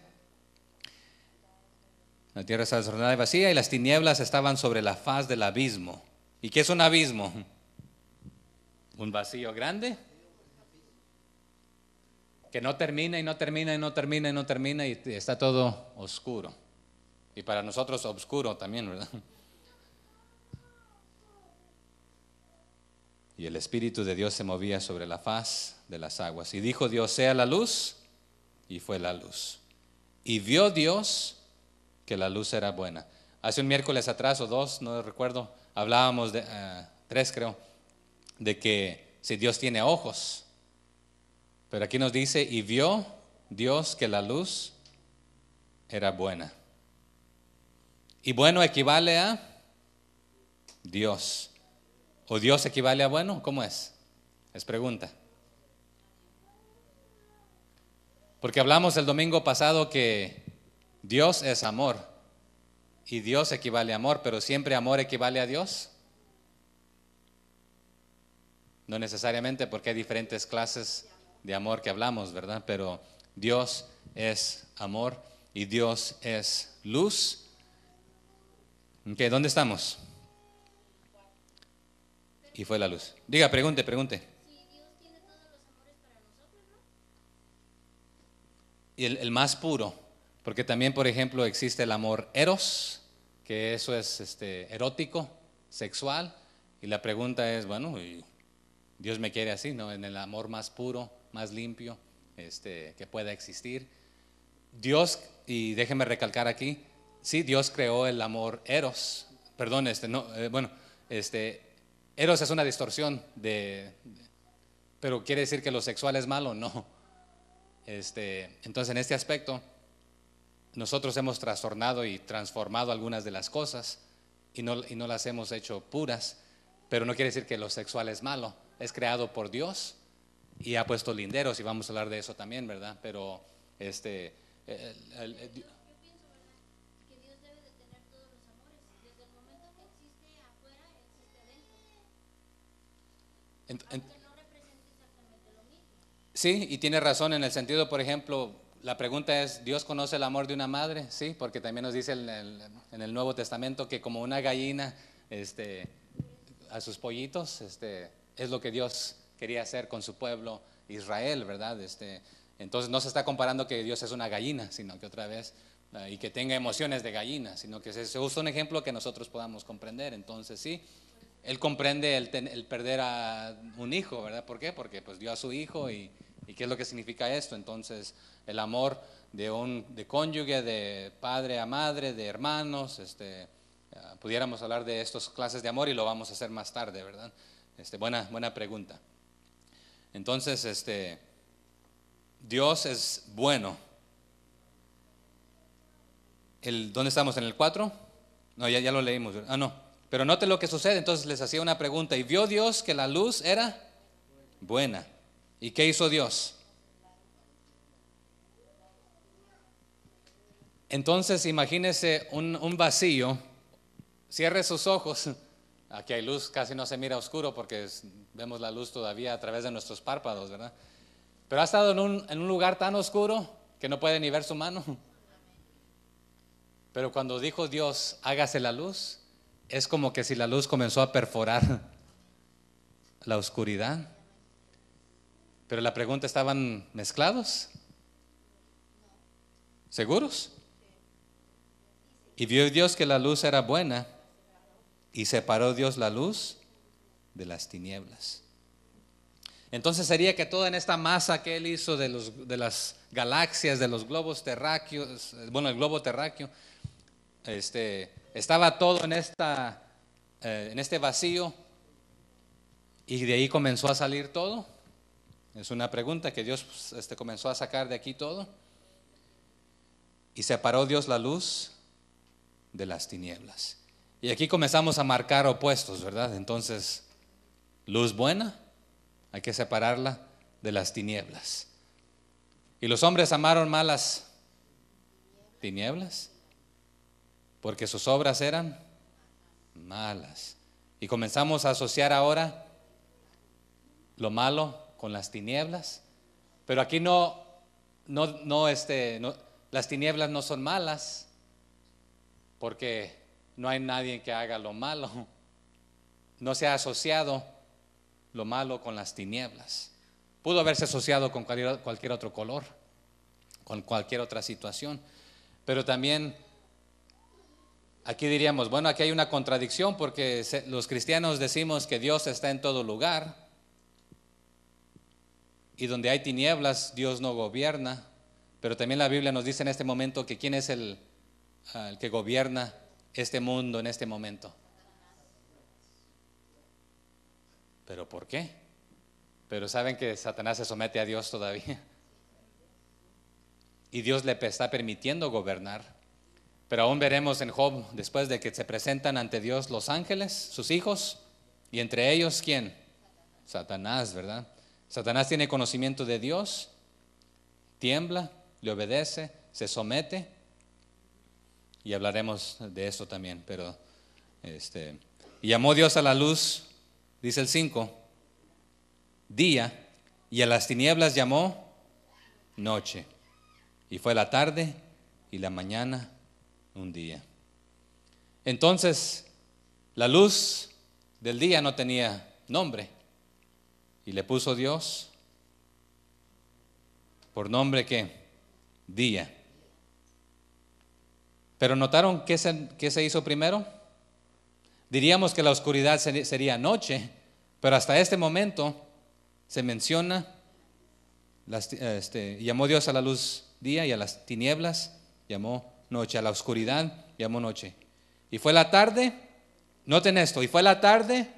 la tierra estaba desordenada y vacía, y las tinieblas estaban sobre la faz del abismo. ¿Y qué es un abismo? Un vacío grande que no termina y no termina y no termina y no termina, y está todo oscuro. Y para nosotros oscuro también, ¿verdad? y el Espíritu de Dios se movía sobre la faz de las aguas. Y dijo Dios, sea la luz, y fue la luz. Y vio Dios que la luz era buena. Hace un miércoles atrás o dos, no recuerdo, hablábamos de, tres creo, de que si Dios tiene ojos. Pero aquí nos dice, y vio Dios que la luz era buena. Y bueno equivale a Dios. ¿O Dios equivale a bueno? ¿Cómo es? Es pregunta. Porque hablamos el domingo pasado que Dios es amor. Y Dios equivale a amor, pero siempre amor equivale a Dios. No necesariamente, porque hay diferentes clases de amor que hablamos, ¿verdad? Pero Dios es amor y Dios es luz. Okay, ¿dónde estamos? Y fue la luz. Diga, pregunte. Si Dios tiene todos los amores para nosotros, ¿no? Y el más puro, porque también, por ejemplo, existe el amor eros, que eso es erótico, sexual. Y la pregunta es, bueno, ¿y Dios me quiere así, ¿no? En el amor más puro, más limpio, que pueda existir. Dios, y déjeme recalcar aquí, sí, Dios creó el amor eros. Perdón, eros es una distorsión pero quiere decir que lo sexual es malo, no. Entonces, en este aspecto, nosotros hemos trastornado y transformado algunas de las cosas y no las hemos hecho puras, pero no quiere decir que lo sexual es malo. Es creado por Dios y ha puesto linderos y vamos a hablar de eso también, ¿verdad? Pero Yo pienso, ¿verdad? Que Dios debe de tener todos los amores. Desde el momento que existe afuera, existe adentro. en- Aunque no represente exactamente lo mismo. sí, y tiene razón en el sentido, por ejemplo, la pregunta es, ¿Dios conoce el amor de una madre? Sí, porque también nos dice en el Nuevo Testamento que como una gallina a sus pollitos, es lo que Dios quería hacer con su pueblo Israel, ¿verdad? Entonces no se está comparando que Dios es una gallina, sino que otra vez, y que tenga emociones de gallina, sino que se usa un ejemplo que nosotros podamos comprender. Entonces sí, Él comprende el perder a un hijo, ¿verdad? ¿Por qué? Porque pues dio a su hijo y ¿qué es lo que significa esto? Entonces el amor de cónyuge, de padre a madre, de hermanos, pudiéramos hablar de estas clases de amor y lo vamos a hacer más tarde, ¿verdad? Buena pregunta. Entonces, Dios es bueno. ¿Dónde estamos? ¿En el 4? No, ya lo leímos. No. Pero note lo que sucede. Entonces les hacía una pregunta. Y vio Dios que la luz era buena. ¿Y qué hizo Dios? Entonces imagínese un vacío. Cierre sus ojos. Aquí hay luz, casi no se mira oscuro porque vemos la luz todavía a través de nuestros párpados, ¿verdad? Pero ha estado en un lugar tan oscuro que no puede ni ver su mano. Pero cuando dijo Dios, hágase la luz, es como que si la luz comenzó a perforar la oscuridad. Pero la pregunta, ¿estaban mezclados? ¿Seguros? Y vio Dios que la luz era buena y separó Dios la luz de las tinieblas. Entonces sería que toda en esta masa que Él hizo de las galaxias, de los globos terráqueos, bueno, el globo terráqueo, estaba todo en este vacío y de ahí comenzó a salir todo. Es una pregunta que Dios comenzó a sacar de aquí todo y separó Dios la luz de las tinieblas. Y aquí comenzamos a marcar opuestos, ¿verdad? Entonces, luz buena, hay que separarla de las tinieblas. Y los hombres amaron más las tinieblas porque sus obras eran malas. Y comenzamos a asociar ahora lo malo con las tinieblas. Pero aquí las tinieblas no son malas porque no hay nadie que haga lo malo. No se ha asociado lo malo con las tinieblas. Pudo haberse asociado con cualquier otro color, con cualquier otra situación, pero también aquí diríamos, bueno, aquí hay una contradicción porque los cristianos decimos que Dios está en todo lugar y donde hay tinieblas Dios no gobierna, pero también la Biblia nos dice en este momento que quién es el que gobierna este mundo en este momento. ¿Pero por qué? Pero saben que Satanás se somete a Dios todavía y Dios le está permitiendo gobernar. Pero aún veremos en Job, después de que se presentan ante Dios los ángeles, sus hijos, y entre ellos, ¿quién? Satanás, ¿verdad? Satanás tiene conocimiento de Dios, tiembla, le obedece, se somete, y hablaremos de esto también. Pero y llamó Dios a la luz, dice el 5, día, y a las tinieblas llamó noche, y fue la tarde y la mañana un día. Entonces, la luz del día no tenía nombre y le puso Dios por nombre que día. Pero ¿notaron qué se hizo primero? Diríamos que la oscuridad sería noche, pero hasta este momento se menciona, llamó Dios a la luz día y a las tinieblas llamó noche, a la oscuridad llamó noche. Y fue la tarde, noten esto, y fue la tarde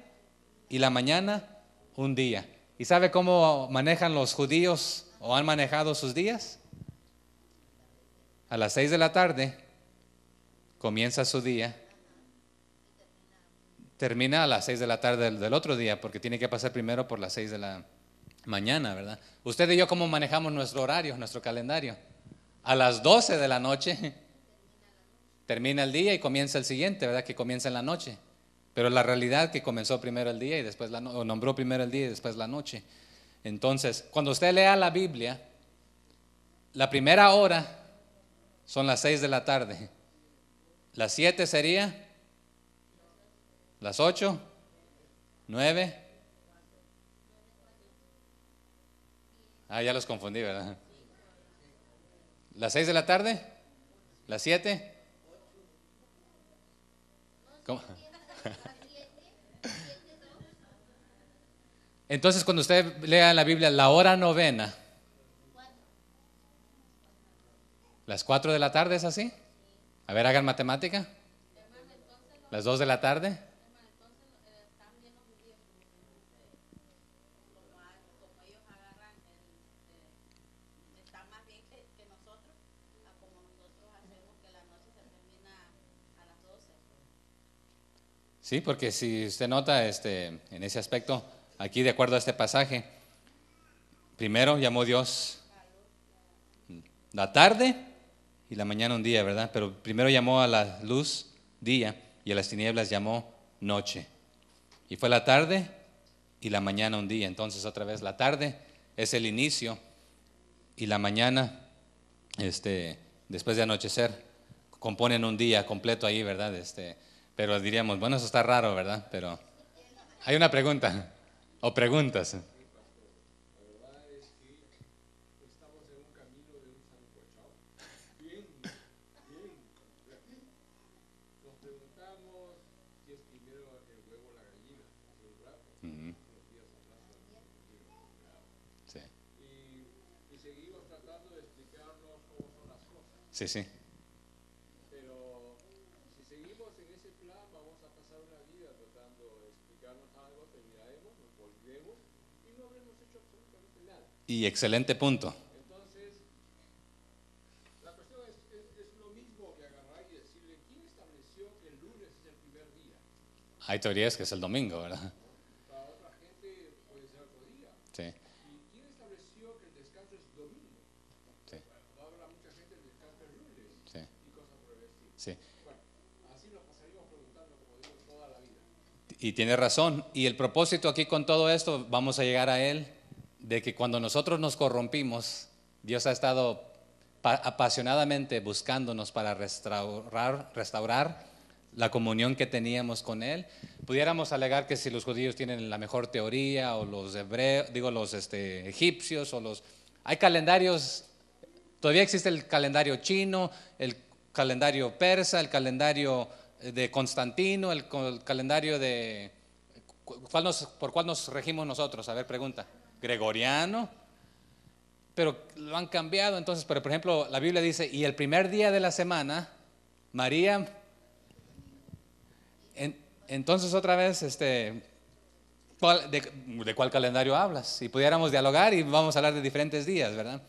y la mañana un día. ¿Y sabe cómo manejan los judíos o han manejado sus días? A las 6 de la tarde comienza su día, termina a las 6 de la tarde del otro día, porque tiene que pasar primero por las 6 de la mañana, ¿verdad? Usted y yo, ¿cómo manejamos nuestro horario, nuestro calendario? A las 12 de la noche termina el día y comienza el siguiente, ¿verdad? Que comienza en la noche. Pero la realidad que comenzó primero el día y después o nombró primero el día y después la noche. Entonces, cuando usted lea la Biblia, la primera hora son las 6 de la tarde. Las 7 sería, las 8, 9. Ya los confundí, ¿verdad? Las 6 de la tarde, las 7. ¿Cómo? Entonces, cuando usted lea en la Biblia la hora novena, las 4 de la tarde, ¿es así? A ver, hagan matemática. Las 2 de la tarde. Sí, porque si usted nota en ese aspecto, aquí de acuerdo a este pasaje, primero llamó Dios la tarde y la mañana un día, ¿verdad? Pero primero llamó a la luz día y a las tinieblas llamó noche. Y fue la tarde y la mañana un día. Entonces otra vez la tarde es el inicio y la mañana, después de anochecer, componen un día completo ahí, ¿verdad? Pero diríamos, bueno, eso está raro, ¿verdad? Pero hay una pregunta o preguntas. Sí. Sí, sí. Y excelente punto. Hay teorías que es el domingo, ¿verdad? Sí. Sí. Sí. Sí. Y tiene razón. Y el propósito aquí con todo esto, vamos a llegar a él, de que cuando nosotros nos corrompimos, Dios ha estado apasionadamente buscándonos para restaurar la comunión que teníamos con Él. Pudiéramos alegar que si los judíos tienen la mejor teoría, o los hebreos, los egipcios, hay calendarios, todavía existe el calendario chino, el calendario persa, el calendario de Constantino, el calendario de... ¿Por cuál nos regimos nosotros? A ver, pregunta. Gregoriano. Pero lo han cambiado. Entonces, pero por ejemplo, la Biblia dice, y el primer día de la semana, María... Entonces otra vez, ¿de cuál calendario hablas? Si pudiéramos dialogar y vamos a hablar de diferentes días, ¿verdad?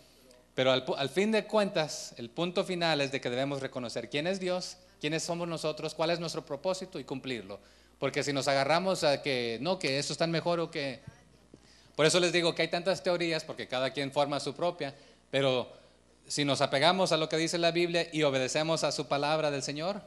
Pero al fin de cuentas, el punto final es de que debemos reconocer quién es Dios, quiénes somos nosotros, cuál es nuestro propósito y cumplirlo. Porque si nos agarramos a que no, que eso es tan mejor o que... Por eso les digo que hay tantas teorías, porque cada quien forma su propia, pero si nos apegamos a lo que dice la Biblia y obedecemos a su palabra del Señor,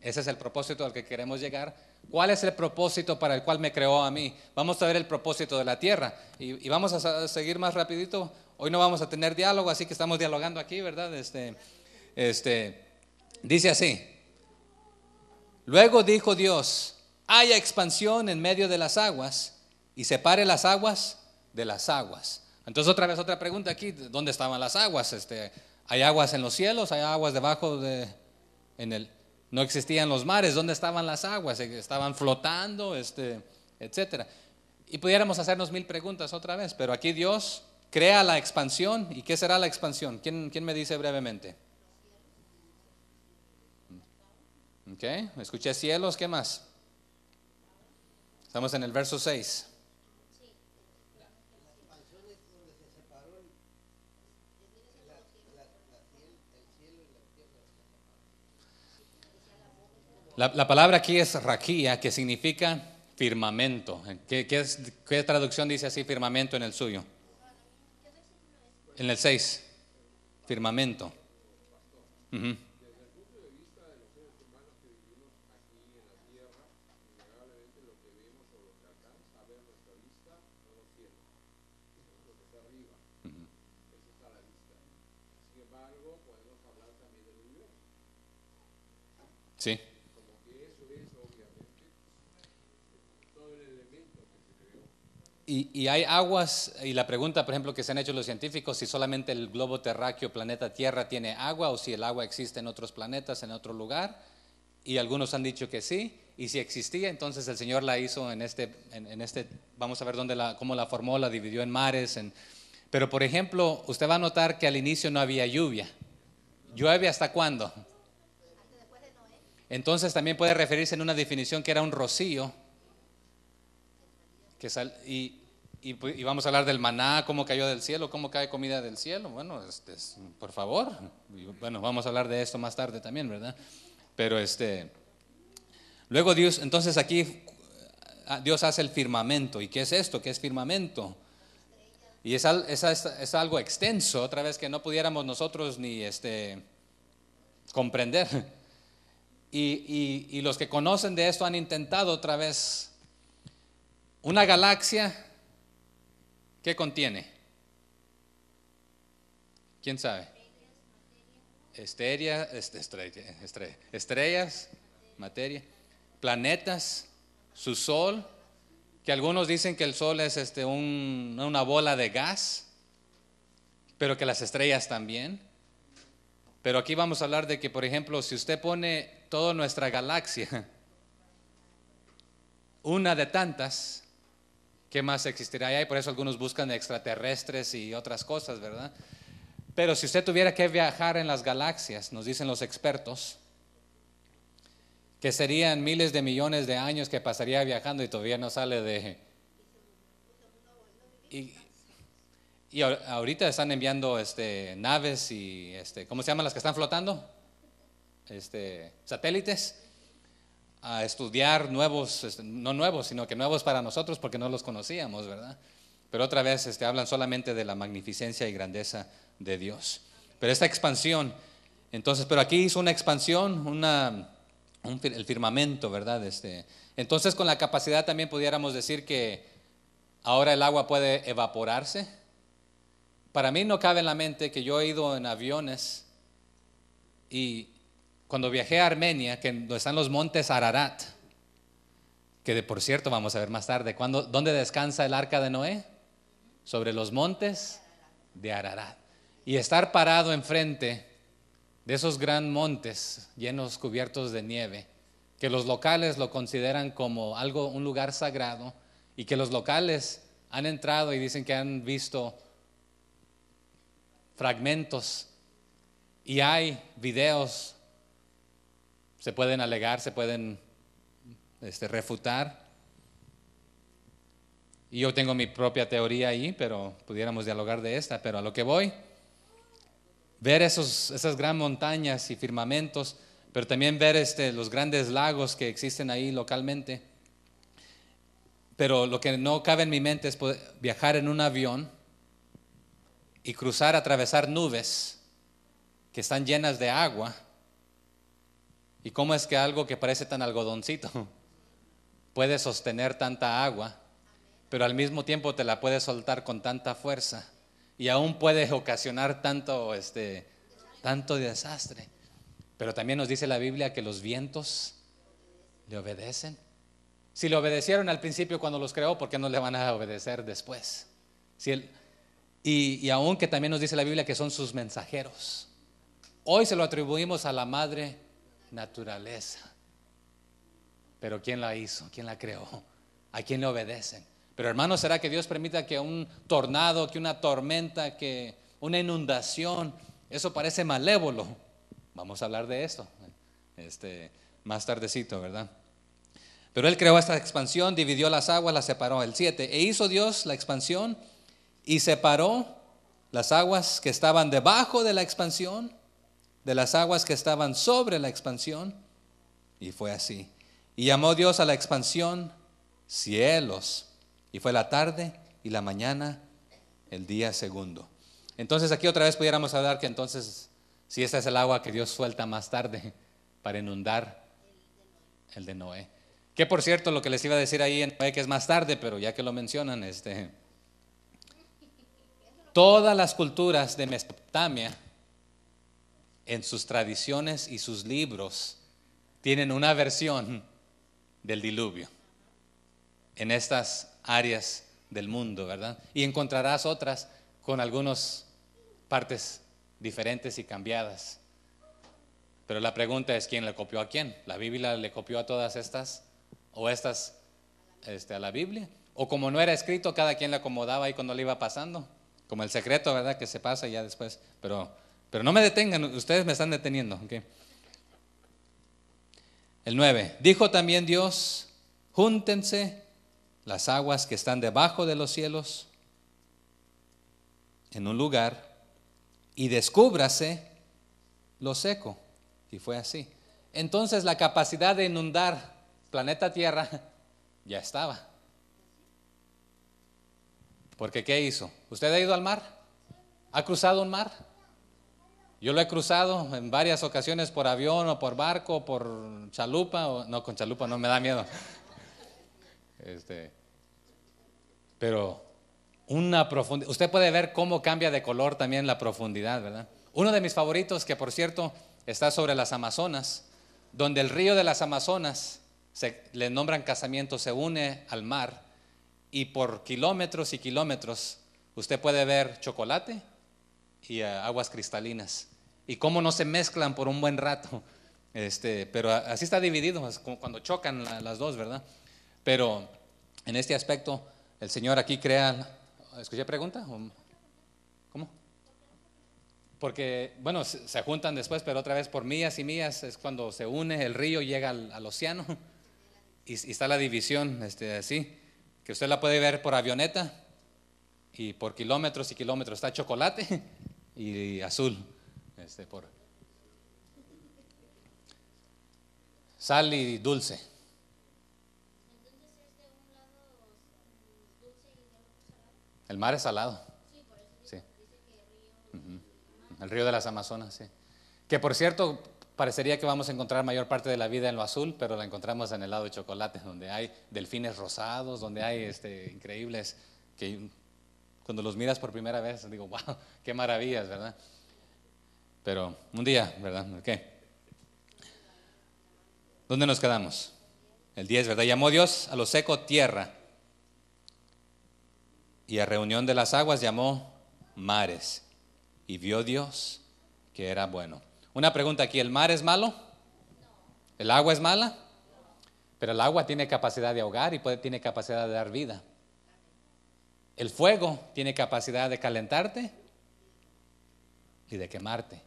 ese es el propósito al que queremos llegar. ¿Cuál es el propósito para el cual me creó a mí? Vamos a ver el propósito de la tierra y vamos a seguir más rapidito. Hoy no vamos a tener diálogo, así que estamos dialogando aquí, ¿verdad? Dice así: luego dijo Dios, haya expansión en medio de las aguas y separe las aguas de las aguas. Entonces otra vez otra pregunta aquí, ¿dónde estaban las aguas? ¿Hay aguas en los cielos? ¿Hay aguas debajo no existían los mares? ¿Dónde estaban las aguas? ¿Estaban flotando? Etcétera. Y pudiéramos hacernos 1000 preguntas otra vez, pero aquí Dios crea la expansión. ¿Y qué será la expansión? ¿Quién me dice brevemente? Ok, escuché cielos, ¿qué más? Estamos en el verso 6. La palabra aquí es raquía, que significa firmamento. ¿Qué traducción dice así firmamento en el suyo? En el 6, firmamento. Uh-huh. Sí. Y hay aguas, y la pregunta, por ejemplo, que se han hecho los científicos, si solamente el globo terráqueo, planeta Tierra, tiene agua o si el agua existe en otros planetas, en otro lugar. Y algunos han dicho que sí, y si existía, entonces el Señor la hizo en vamos a ver cómo la formó, la dividió en mares. Pero por ejemplo, usted va a notar que al inicio no había lluvia. ¿Llueve hasta cuándo? Entonces también puede referirse en una definición que era un rocío. Y vamos a hablar del maná, cómo cayó del cielo, cómo cae comida del cielo. Bueno, por favor. Bueno, vamos a hablar de esto más tarde también, ¿verdad? Pero luego Dios, entonces aquí Dios hace el firmamento. ¿Y qué es esto? ¿Qué es firmamento? Y es algo extenso, otra vez que no pudiéramos nosotros ni comprender. Y los que conocen de esto han intentado otra vez. Una galaxia, ¿qué contiene? ¿Quién sabe? Estrellas, materia, planetas, su sol, que algunos dicen que el sol es una bola de gas, pero que las estrellas también. Pero aquí vamos a hablar de que, por ejemplo, si usted pone toda nuestra galaxia, una de tantas, ¿qué más existirá ahí? Por eso algunos buscan extraterrestres y otras cosas, ¿verdad? Pero si usted tuviera que viajar en las galaxias, nos dicen los expertos, que serían miles de millones de años que pasaría viajando y todavía no sale de... Y ahorita están enviando naves y, ¿cómo se llaman las que están flotando? Satélites, a estudiar nuevos, no nuevos, sino que nuevos para nosotros porque no los conocíamos, ¿verdad? Pero otra vez hablan solamente de la magnificencia y grandeza de Dios. Pero esta expansión, entonces, pero aquí hizo una expansión, el firmamento, ¿verdad? Entonces con la capacidad también pudiéramos decir que ahora el agua puede evaporarse. Para mí no cabe en la mente que yo he ido en aviones y cuando viajé a Armenia, donde están los montes Ararat, que por cierto vamos a ver más tarde, ¿dónde descansa el arca de Noé? Sobre los montes de Ararat. Y estar parado enfrente de esos gran montes llenos, cubiertos de nieve, que los locales lo consideran como algo, un lugar sagrado, y que los locales han entrado y dicen que han visto fragmentos y hay videos, se pueden alegar, se pueden refutar. Y yo tengo mi propia teoría ahí, pero pudiéramos dialogar de esta. Pero a lo que voy, ver esas gran montañas y firmamentos, pero también ver los grandes lagos que existen ahí localmente. Pero lo que no cabe en mi mente es poder viajar en un avión y cruzar, atravesar nubes que están llenas de agua. ¿Y cómo es que algo que parece tan algodoncito puede sostener tanta agua, pero al mismo tiempo te la puede soltar con tanta fuerza y aún puede ocasionar tanto desastre? Pero también nos dice la Biblia que los vientos le obedecen. Si le obedecieron al principio cuando los creó, ¿por qué no le van a obedecer después? Y aún que también nos dice la Biblia que son sus mensajeros. Hoy se lo atribuimos a la madre naturaleza. Pero ¿quién la hizo? ¿Quién la creó? ¿A quién le obedecen? Pero hermanos, ¿será que Dios permita que un tornado, que una tormenta, que una inundación, eso parece malévolo? Vamos a hablar de esto más tardecito, ¿verdad? Pero Él creó esta expansión, dividió las aguas, las separó. El 7, e hizo Dios la expansión y separó las aguas que estaban debajo de la expansión de las aguas que estaban sobre la expansión. Y fue así. Y llamó Dios a la expansión cielos. Y fue la tarde y la mañana el día segundo. Entonces aquí otra vez pudiéramos hablar que entonces, si esta es el agua que Dios suelta más tarde para inundar el de Noé. Que por cierto, lo que les iba a decir ahí en Noé, que es más tarde, pero ya que lo mencionan, todas las culturas de Mesopotamia, en sus tradiciones y sus libros, tienen una versión del diluvio en estas áreas del mundo, ¿verdad? Y encontrarás otras con algunas partes diferentes y cambiadas. Pero la pregunta es, ¿quién le copió a quién? ¿La Biblia le copió a todas estas? ¿O estas a la Biblia? ¿O como no era escrito, cada quien le acomodaba ahí cuando le iba pasando? Como el secreto, ¿verdad? Que se pasa ya después. Pero no me detengan, ustedes me están deteniendo, ¿okay? El 9, dijo también Dios, júntense las aguas que están debajo de los cielos en un lugar y descúbrase lo seco. Y fue así. Entonces la capacidad de inundar planeta Tierra ya estaba. Porque ¿qué hizo? ¿Usted ha ido al mar? ¿Ha cruzado un mar? Yo lo he cruzado en varias ocasiones por avión o por barco, o por chalupa, no, con chalupa no me da miedo. Pero una profundidad, usted puede ver cómo cambia de color también la profundidad, ¿verdad? Uno de mis favoritos, que por cierto está sobre las Amazonas, donde el río de las Amazonas, le nombran casamiento, se une al mar y por kilómetros y kilómetros usted puede ver chocolate y aguas cristalinas y cómo no se mezclan por un buen rato, pero así está dividido, es como cuando chocan las dos, ¿verdad? Pero en este aspecto el Señor aquí crea. ¿Escuché pregunta? ¿Cómo? Porque, bueno, se juntan después, pero otra vez por millas y millas es cuando se une el río y llega al océano y está la división, así, que usted la puede ver por avioneta y por kilómetros y kilómetros está chocolate y azul, por sal y dulce. El mar es salado. Sí. El río de las Amazonas, sí. Que por cierto, parecería que vamos a encontrar mayor parte de la vida en lo azul, pero la encontramos en el lado de chocolate, donde hay delfines rosados, donde hay increíbles, que cuando los miras por primera vez, digo, wow, qué maravillas, ¿verdad? Pero un día, ¿verdad? ¿Qué? ¿Dónde nos quedamos? El 10, ¿verdad? Llamó Dios a lo seco tierra, y a reunión de las aguas llamó mares, y vio Dios que era bueno. Una pregunta aquí, ¿el mar es malo? ¿El agua es mala? Pero el agua tiene capacidad de ahogar y tiene capacidad de dar vida. El fuego tiene capacidad de calentarte y de quemarte.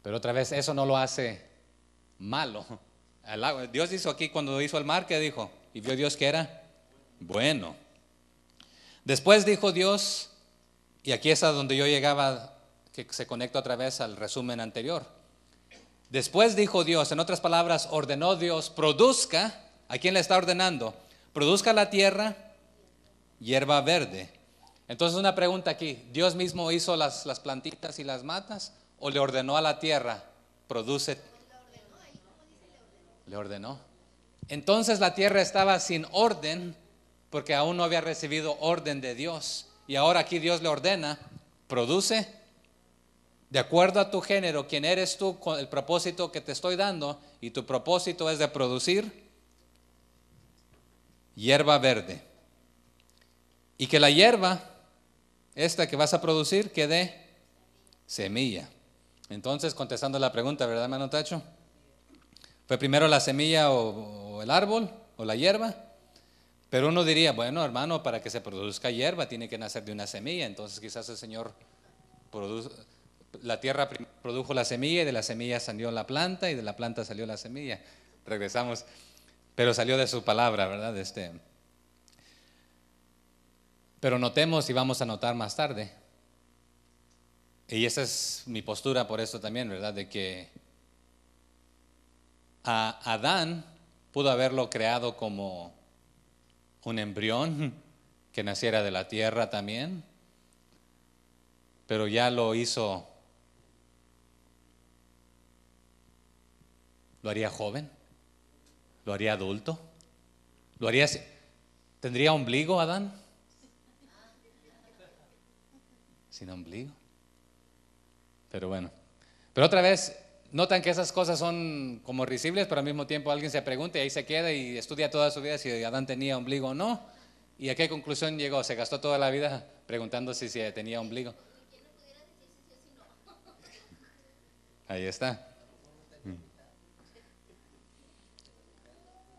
Pero otra vez, eso no lo hace malo. Dios hizo aquí, cuando hizo el mar, ¿qué dijo? Y vio Dios que era bueno. Después dijo Dios, y aquí es a donde yo llegaba, que se conecta otra vez al resumen anterior. Después dijo Dios, en otras palabras, ordenó Dios, produzca. ¿A quién le está ordenando? Produzca la tierra hierba verde. Entonces una pregunta aquí, ¿Dios mismo hizo las plantitas y las matas o le ordenó a la tierra, produce? Le ordenó. Entonces la tierra estaba sin orden porque aún no había recibido orden de Dios. Y ahora aquí Dios le ordena, produce de acuerdo a tu género, quién eres tú, con el propósito que te estoy dando, y tu propósito es de producir hierba verde. Y que la hierba, esta que vas a producir, que dé semilla. Entonces, contestando la pregunta, ¿verdad, hermano Tacho? ¿Fue primero la semilla o el árbol o la hierba? Pero uno diría, bueno, hermano, para que se produzca hierba tiene que nacer de una semilla. Entonces quizás el Señor la tierra produjo la semilla y de la semilla salió la planta y de la planta salió la semilla. Regresamos, pero salió de su palabra, ¿verdad? Pero notemos y vamos a notar más tarde. Y esa es mi postura por eso también, ¿verdad? De que a Adán pudo haberlo creado como un embrión que naciera de la tierra también, pero ya lo hizo, lo haría joven, lo haría adulto, ¿tendría ombligo Adán? Sin ombligo. Pero bueno, pero otra vez, notan que esas cosas son como risibles, pero al mismo tiempo alguien se pregunta y ahí se queda y estudia toda su vida si Adán tenía ombligo o no. ¿Y a qué conclusión llegó? Se gastó toda la vida preguntando si tenía ombligo. Ahí está.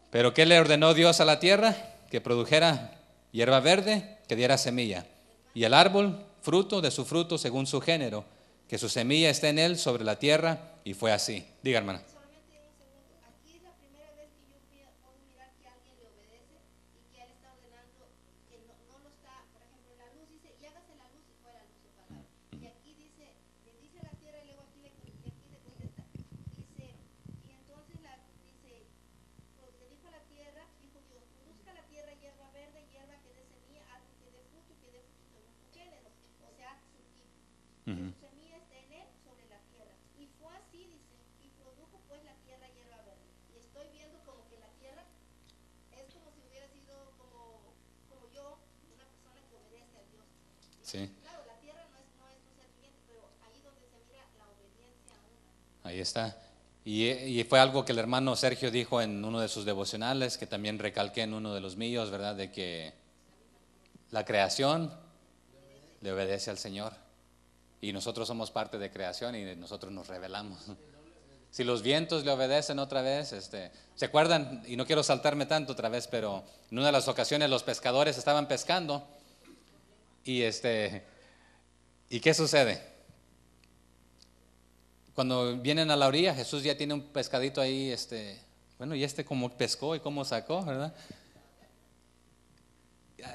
¿Pero qué le ordenó Dios a la tierra? Que produjera hierba verde, que diera semilla. Y el árbol, fruto de su fruto según su género, que su semilla esté en él sobre la tierra, y fue así. Diga, hermana. Solamente un segundo. Aquí es la primera vez que yo puedo mirar que alguien le obedece y que él está ordenando que no lo está, por ejemplo, la luz dice, y hágase la luz y fue la luz su palabra. Y aquí dice, bendice la tierra y luego aquí le contesta, dice, y entonces dice, pues, le dijo a la tierra, dijo Dios, produzca la tierra hierba verde, hierba que dé semilla, árbol que dé fruto según su género, o sea, su tipo. Su semilla está en él sobre la tierra. Y fue así, dice, y produjo pues la tierra hierba verde. Y estoy viendo como que la tierra es como si hubiera sido como yo, una persona que obedece a Dios. Sí. Claro, la tierra no es un ser viviente, pero ahí donde se mira la obediencia a una. Ahí está. Y fue algo que el hermano Sergio dijo en uno de sus devocionales, que también recalqué en uno de los míos, ¿verdad? De que la creación le obedece al Señor. Y nosotros somos parte de creación y nosotros nos rebelamos. Si los vientos le obedecen otra vez, ¿se acuerdan? Y no quiero saltarme tanto otra vez, pero en una de las ocasiones los pescadores estaban pescando y ¿y qué sucede? Cuando vienen a la orilla, Jesús ya tiene un pescadito ahí, bueno, y cómo pescó y cómo sacó, ¿verdad?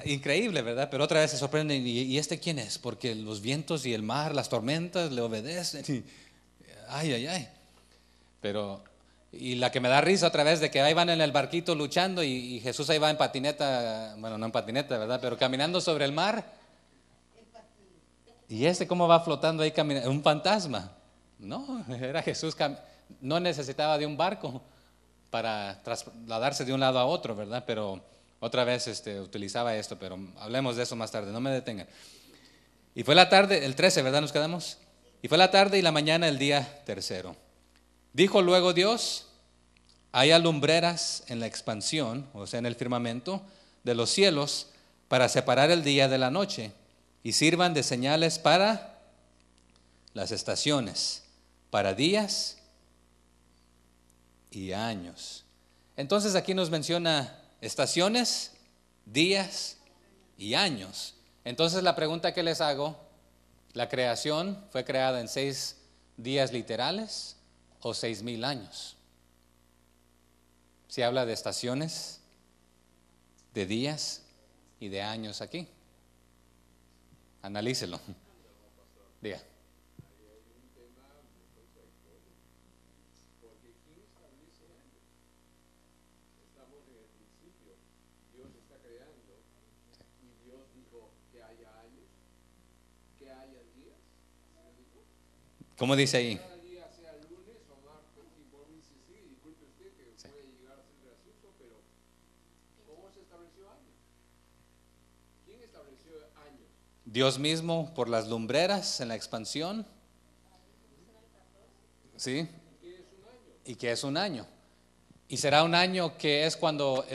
Increíble, ¿verdad? Pero otra vez se sorprenden, ¿y quién es? Porque los vientos y el mar, las tormentas le obedecen. Ay, ay, ay. Pero, y la que me da risa otra vez de que ahí van en el barquito luchando y Jesús ahí va en patineta, bueno, no en patineta, ¿verdad? Pero caminando sobre el mar. ¿Y cómo va flotando ahí caminando? Un fantasma. No, era Jesús, no necesitaba de un barco para trasladarse de un lado a otro, ¿verdad? Pero otra vez utilizaba esto, pero hablemos de eso más tarde, no me detengan. Y fue la tarde, el 13, ¿verdad? Nos quedamos. Y fue la tarde y la mañana el día tercero. Dijo luego Dios, haya lumbreras en la expansión, o sea, en el firmamento de los cielos, para separar el día de la noche, y sirvan de señales para las estaciones, para días y años. Entonces aquí nos menciona estaciones, días y años. Entonces la pregunta que les hago, ¿la creación fue creada en 6 días literales o 6,000 años? Se habla de estaciones, de días y de años aquí. Analícelo. Diga. ¿Cómo dice ahí? Sí. Dios mismo por las lumbreras en la expansión. ¿Sí? ¿Y qué es un año? Y será un año que es cuando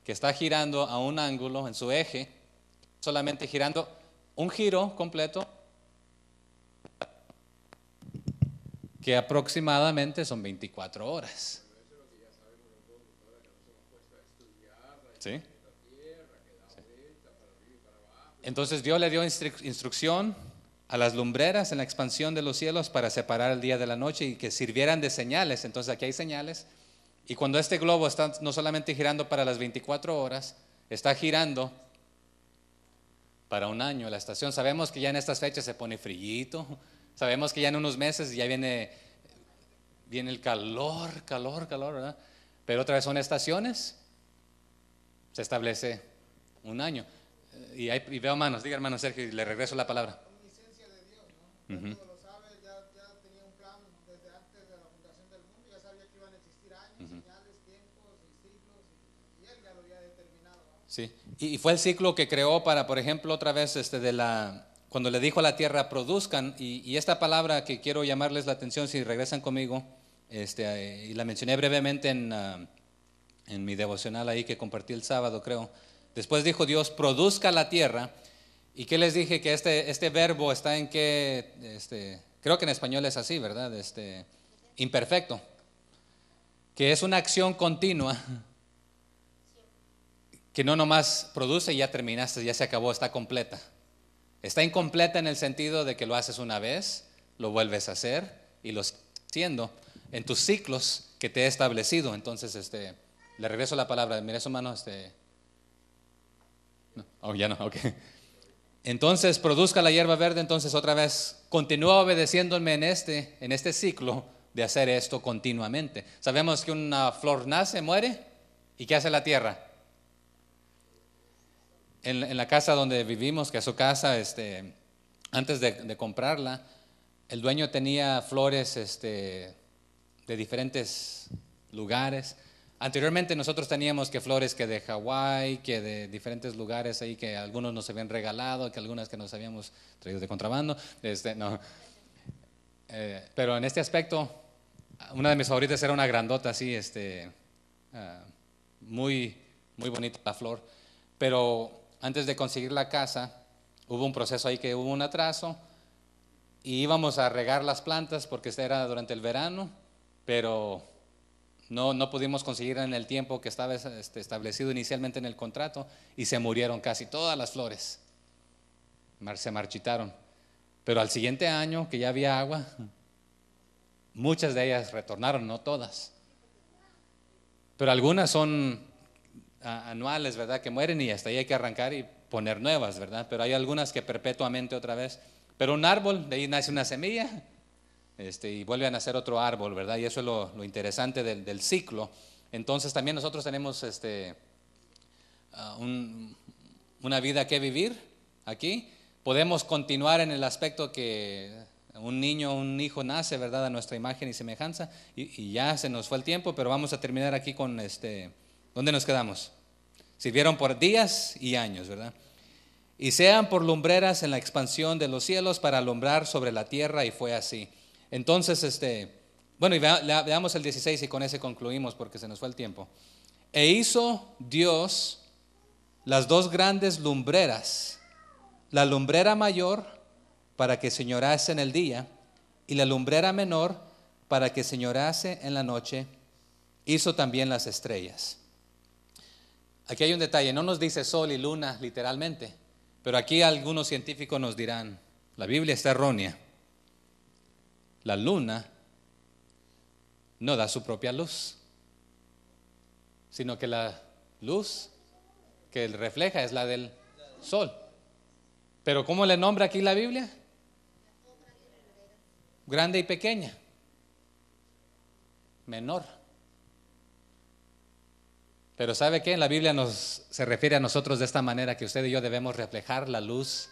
que está girando a un ángulo en su eje, solamente girando un giro completo, que aproximadamente son 24 horas. ¿Sí? Entonces Dios le dio instrucción a las lumbreras en la expansión de los cielos para separar el día de la noche y que sirvieran de señales. Entonces aquí hay señales. Y cuando este globo está no solamente girando para las 24 horas, está girando para un año la estación. Sabemos que ya en estas fechas se pone frillito. Sabemos que ya en unos meses ya viene el calor, ¿verdad? Pero otra vez son estaciones. Se establece un año. Y veo manos, diga hermano Sergio, y le regreso la palabra. Omnisciencia de Dios, ¿no? Todo lo sabe, ya tenía un plan desde antes de la fundación del mundo, ya sabía que iban a existir años, señales, tiempos y siglos, y él ya lo había determinado, ¿no? Sí, y fue el ciclo que creó para, por ejemplo, otra vez cuando le dijo a la tierra produzcan, y esta palabra que quiero llamarles la atención si regresan conmigo, y la mencioné brevemente en mi devocional ahí que compartí el sábado, creo. Después dijo Dios, produzca la tierra. ¿Y qué les dije? Que este verbo está en que, creo que en español es así, ¿verdad? Imperfecto. Que es una acción continua, que no nomás produce y ya terminaste, ya se acabó, está completa. Está incompleta en el sentido de que lo haces una vez, lo vuelves a hacer y lo sigues haciendo en tus ciclos que te he establecido. Entonces, le regreso la palabra. Mira su mano, No, ya no, ok. Entonces, produzca la hierba verde, entonces otra vez, continúa obedeciéndome en este ciclo de hacer esto continuamente. Sabemos que una flor nace, muere, ¿y qué hace la tierra? En la casa donde vivimos, que es su casa, antes de comprarla, el dueño tenía flores de diferentes lugares. Anteriormente nosotros teníamos que flores que de Hawái, que de diferentes lugares ahí, que algunos nos habían regalado, que algunas que nos habíamos traído de contrabando. No. Pero en este aspecto, una de mis favoritas era una grandota así, muy, muy bonita la flor. Pero antes de conseguir la casa, hubo un proceso ahí que hubo un atraso y íbamos a regar las plantas porque era durante el verano, pero no pudimos conseguir en el tiempo que estaba establecido inicialmente en el contrato y se murieron casi todas las flores, se marchitaron. Pero al siguiente año, que ya había agua, muchas de ellas retornaron, no todas. Pero algunas son anuales, ¿verdad? Que mueren y hasta ahí hay que arrancar y poner nuevas, ¿verdad? Pero hay algunas que perpetuamente otra vez. Pero un árbol, de ahí nace una semilla. Y vuelve a nacer otro árbol, ¿verdad? Y eso es lo interesante del ciclo. Entonces también nosotros tenemos una vida que vivir aquí. Podemos continuar en el aspecto que un hijo nace, ¿verdad? A nuestra imagen y semejanza, y ya se nos fue el tiempo, pero vamos a terminar aquí con ¿dónde nos quedamos? Sirvieron por días y años, ¿verdad? Y sean por lumbreras en la expansión de los cielos para alumbrar sobre la tierra, y fue así. Entonces, bueno, y veamos el 16 y con ese concluimos porque se nos fue el tiempo. E hizo Dios las dos grandes lumbreras, la lumbrera mayor para que señorase en el día y la lumbrera menor para que señorase en la noche, hizo también las estrellas. Aquí hay un detalle, no nos dice sol y luna literalmente, pero aquí algunos científicos nos dirán, la Biblia está errónea. La luna no da su propia luz, sino que la luz que refleja es la del sol. Pero ¿cómo le nombra aquí la Biblia? Grande y pequeña, menor. Pero ¿sabe qué? En la Biblia se refiere a nosotros de esta manera, que usted y yo debemos reflejar la luz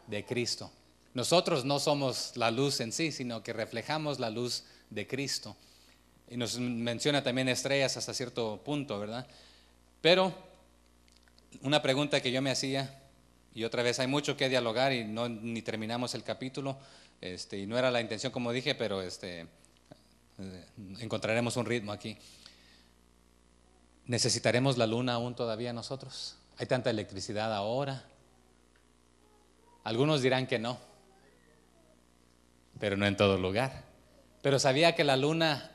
de Cristo. Nosotros no somos la luz en sí, sino que reflejamos la luz de Cristo. Y nos menciona también estrellas hasta cierto punto, ¿verdad? Pero una pregunta que yo me hacía, y otra vez hay mucho que dialogar y ni terminamos el capítulo, y no era la intención como dije, pero encontraremos un ritmo aquí. ¿Necesitaremos la luna aún todavía nosotros? ¿Hay tanta electricidad ahora? Algunos dirán que no, pero no en todo lugar. Pero ¿sabía que la luna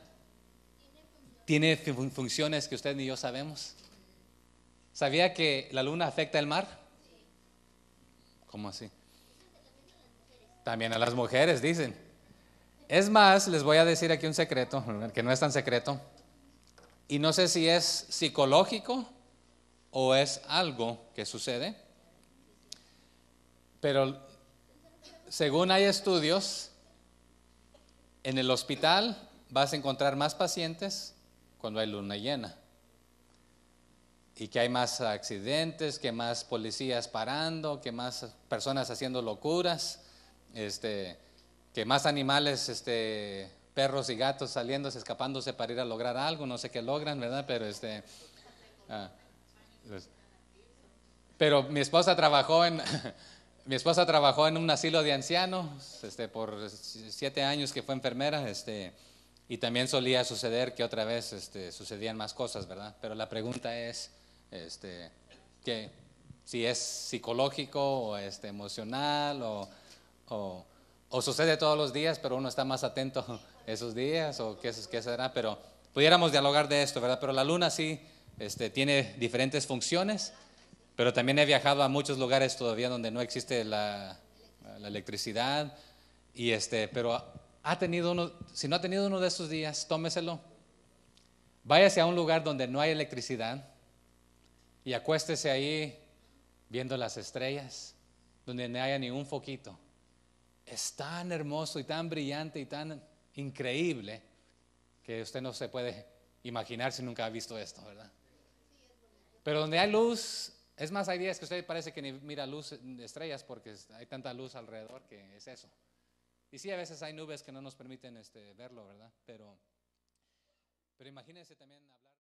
tiene funciones que usted ni yo sabemos? ¿Sabía que la luna afecta el mar? ¿Cómo así? También a las mujeres, dicen. Es más, les voy a decir aquí un secreto, que no es tan secreto. Y no sé si es psicológico o es algo que sucede, pero según hay estudios, en el hospital vas a encontrar más pacientes cuando hay luna llena. Y que hay más accidentes, que más policías parando, que más personas haciendo locuras, que más animales, perros y gatos saliéndose, escapándose para ir a lograr algo, no sé qué logran, ¿verdad? Pero mi esposa trabajó en un asilo de ancianos, por 7 años que fue enfermera, y también solía suceder que otra vez, sucedían más cosas, ¿verdad? Pero la pregunta es, que si es psicológico o emocional o sucede todos los días, pero uno está más atento esos días, o qué será, pero pudiéramos dialogar de esto, ¿verdad? Pero la luna sí tiene diferentes funciones, pero también he viajado a muchos lugares todavía donde no existe la electricidad, pero si no ha tenido uno de esos días, tómeselo, váyase a un lugar donde no hay electricidad y acuéstese ahí viendo las estrellas, donde no haya ni un foquito. Es tan hermoso y tan brillante y tan increíble que usted no se puede imaginar si nunca ha visto esto, ¿verdad? Pero donde hay luz, es más, hay días que usted parece que ni mira luz de estrellas porque hay tanta luz alrededor que es eso. Y sí, a veces hay nubes que no nos permiten verlo, ¿verdad? Pero imagínense también hablar.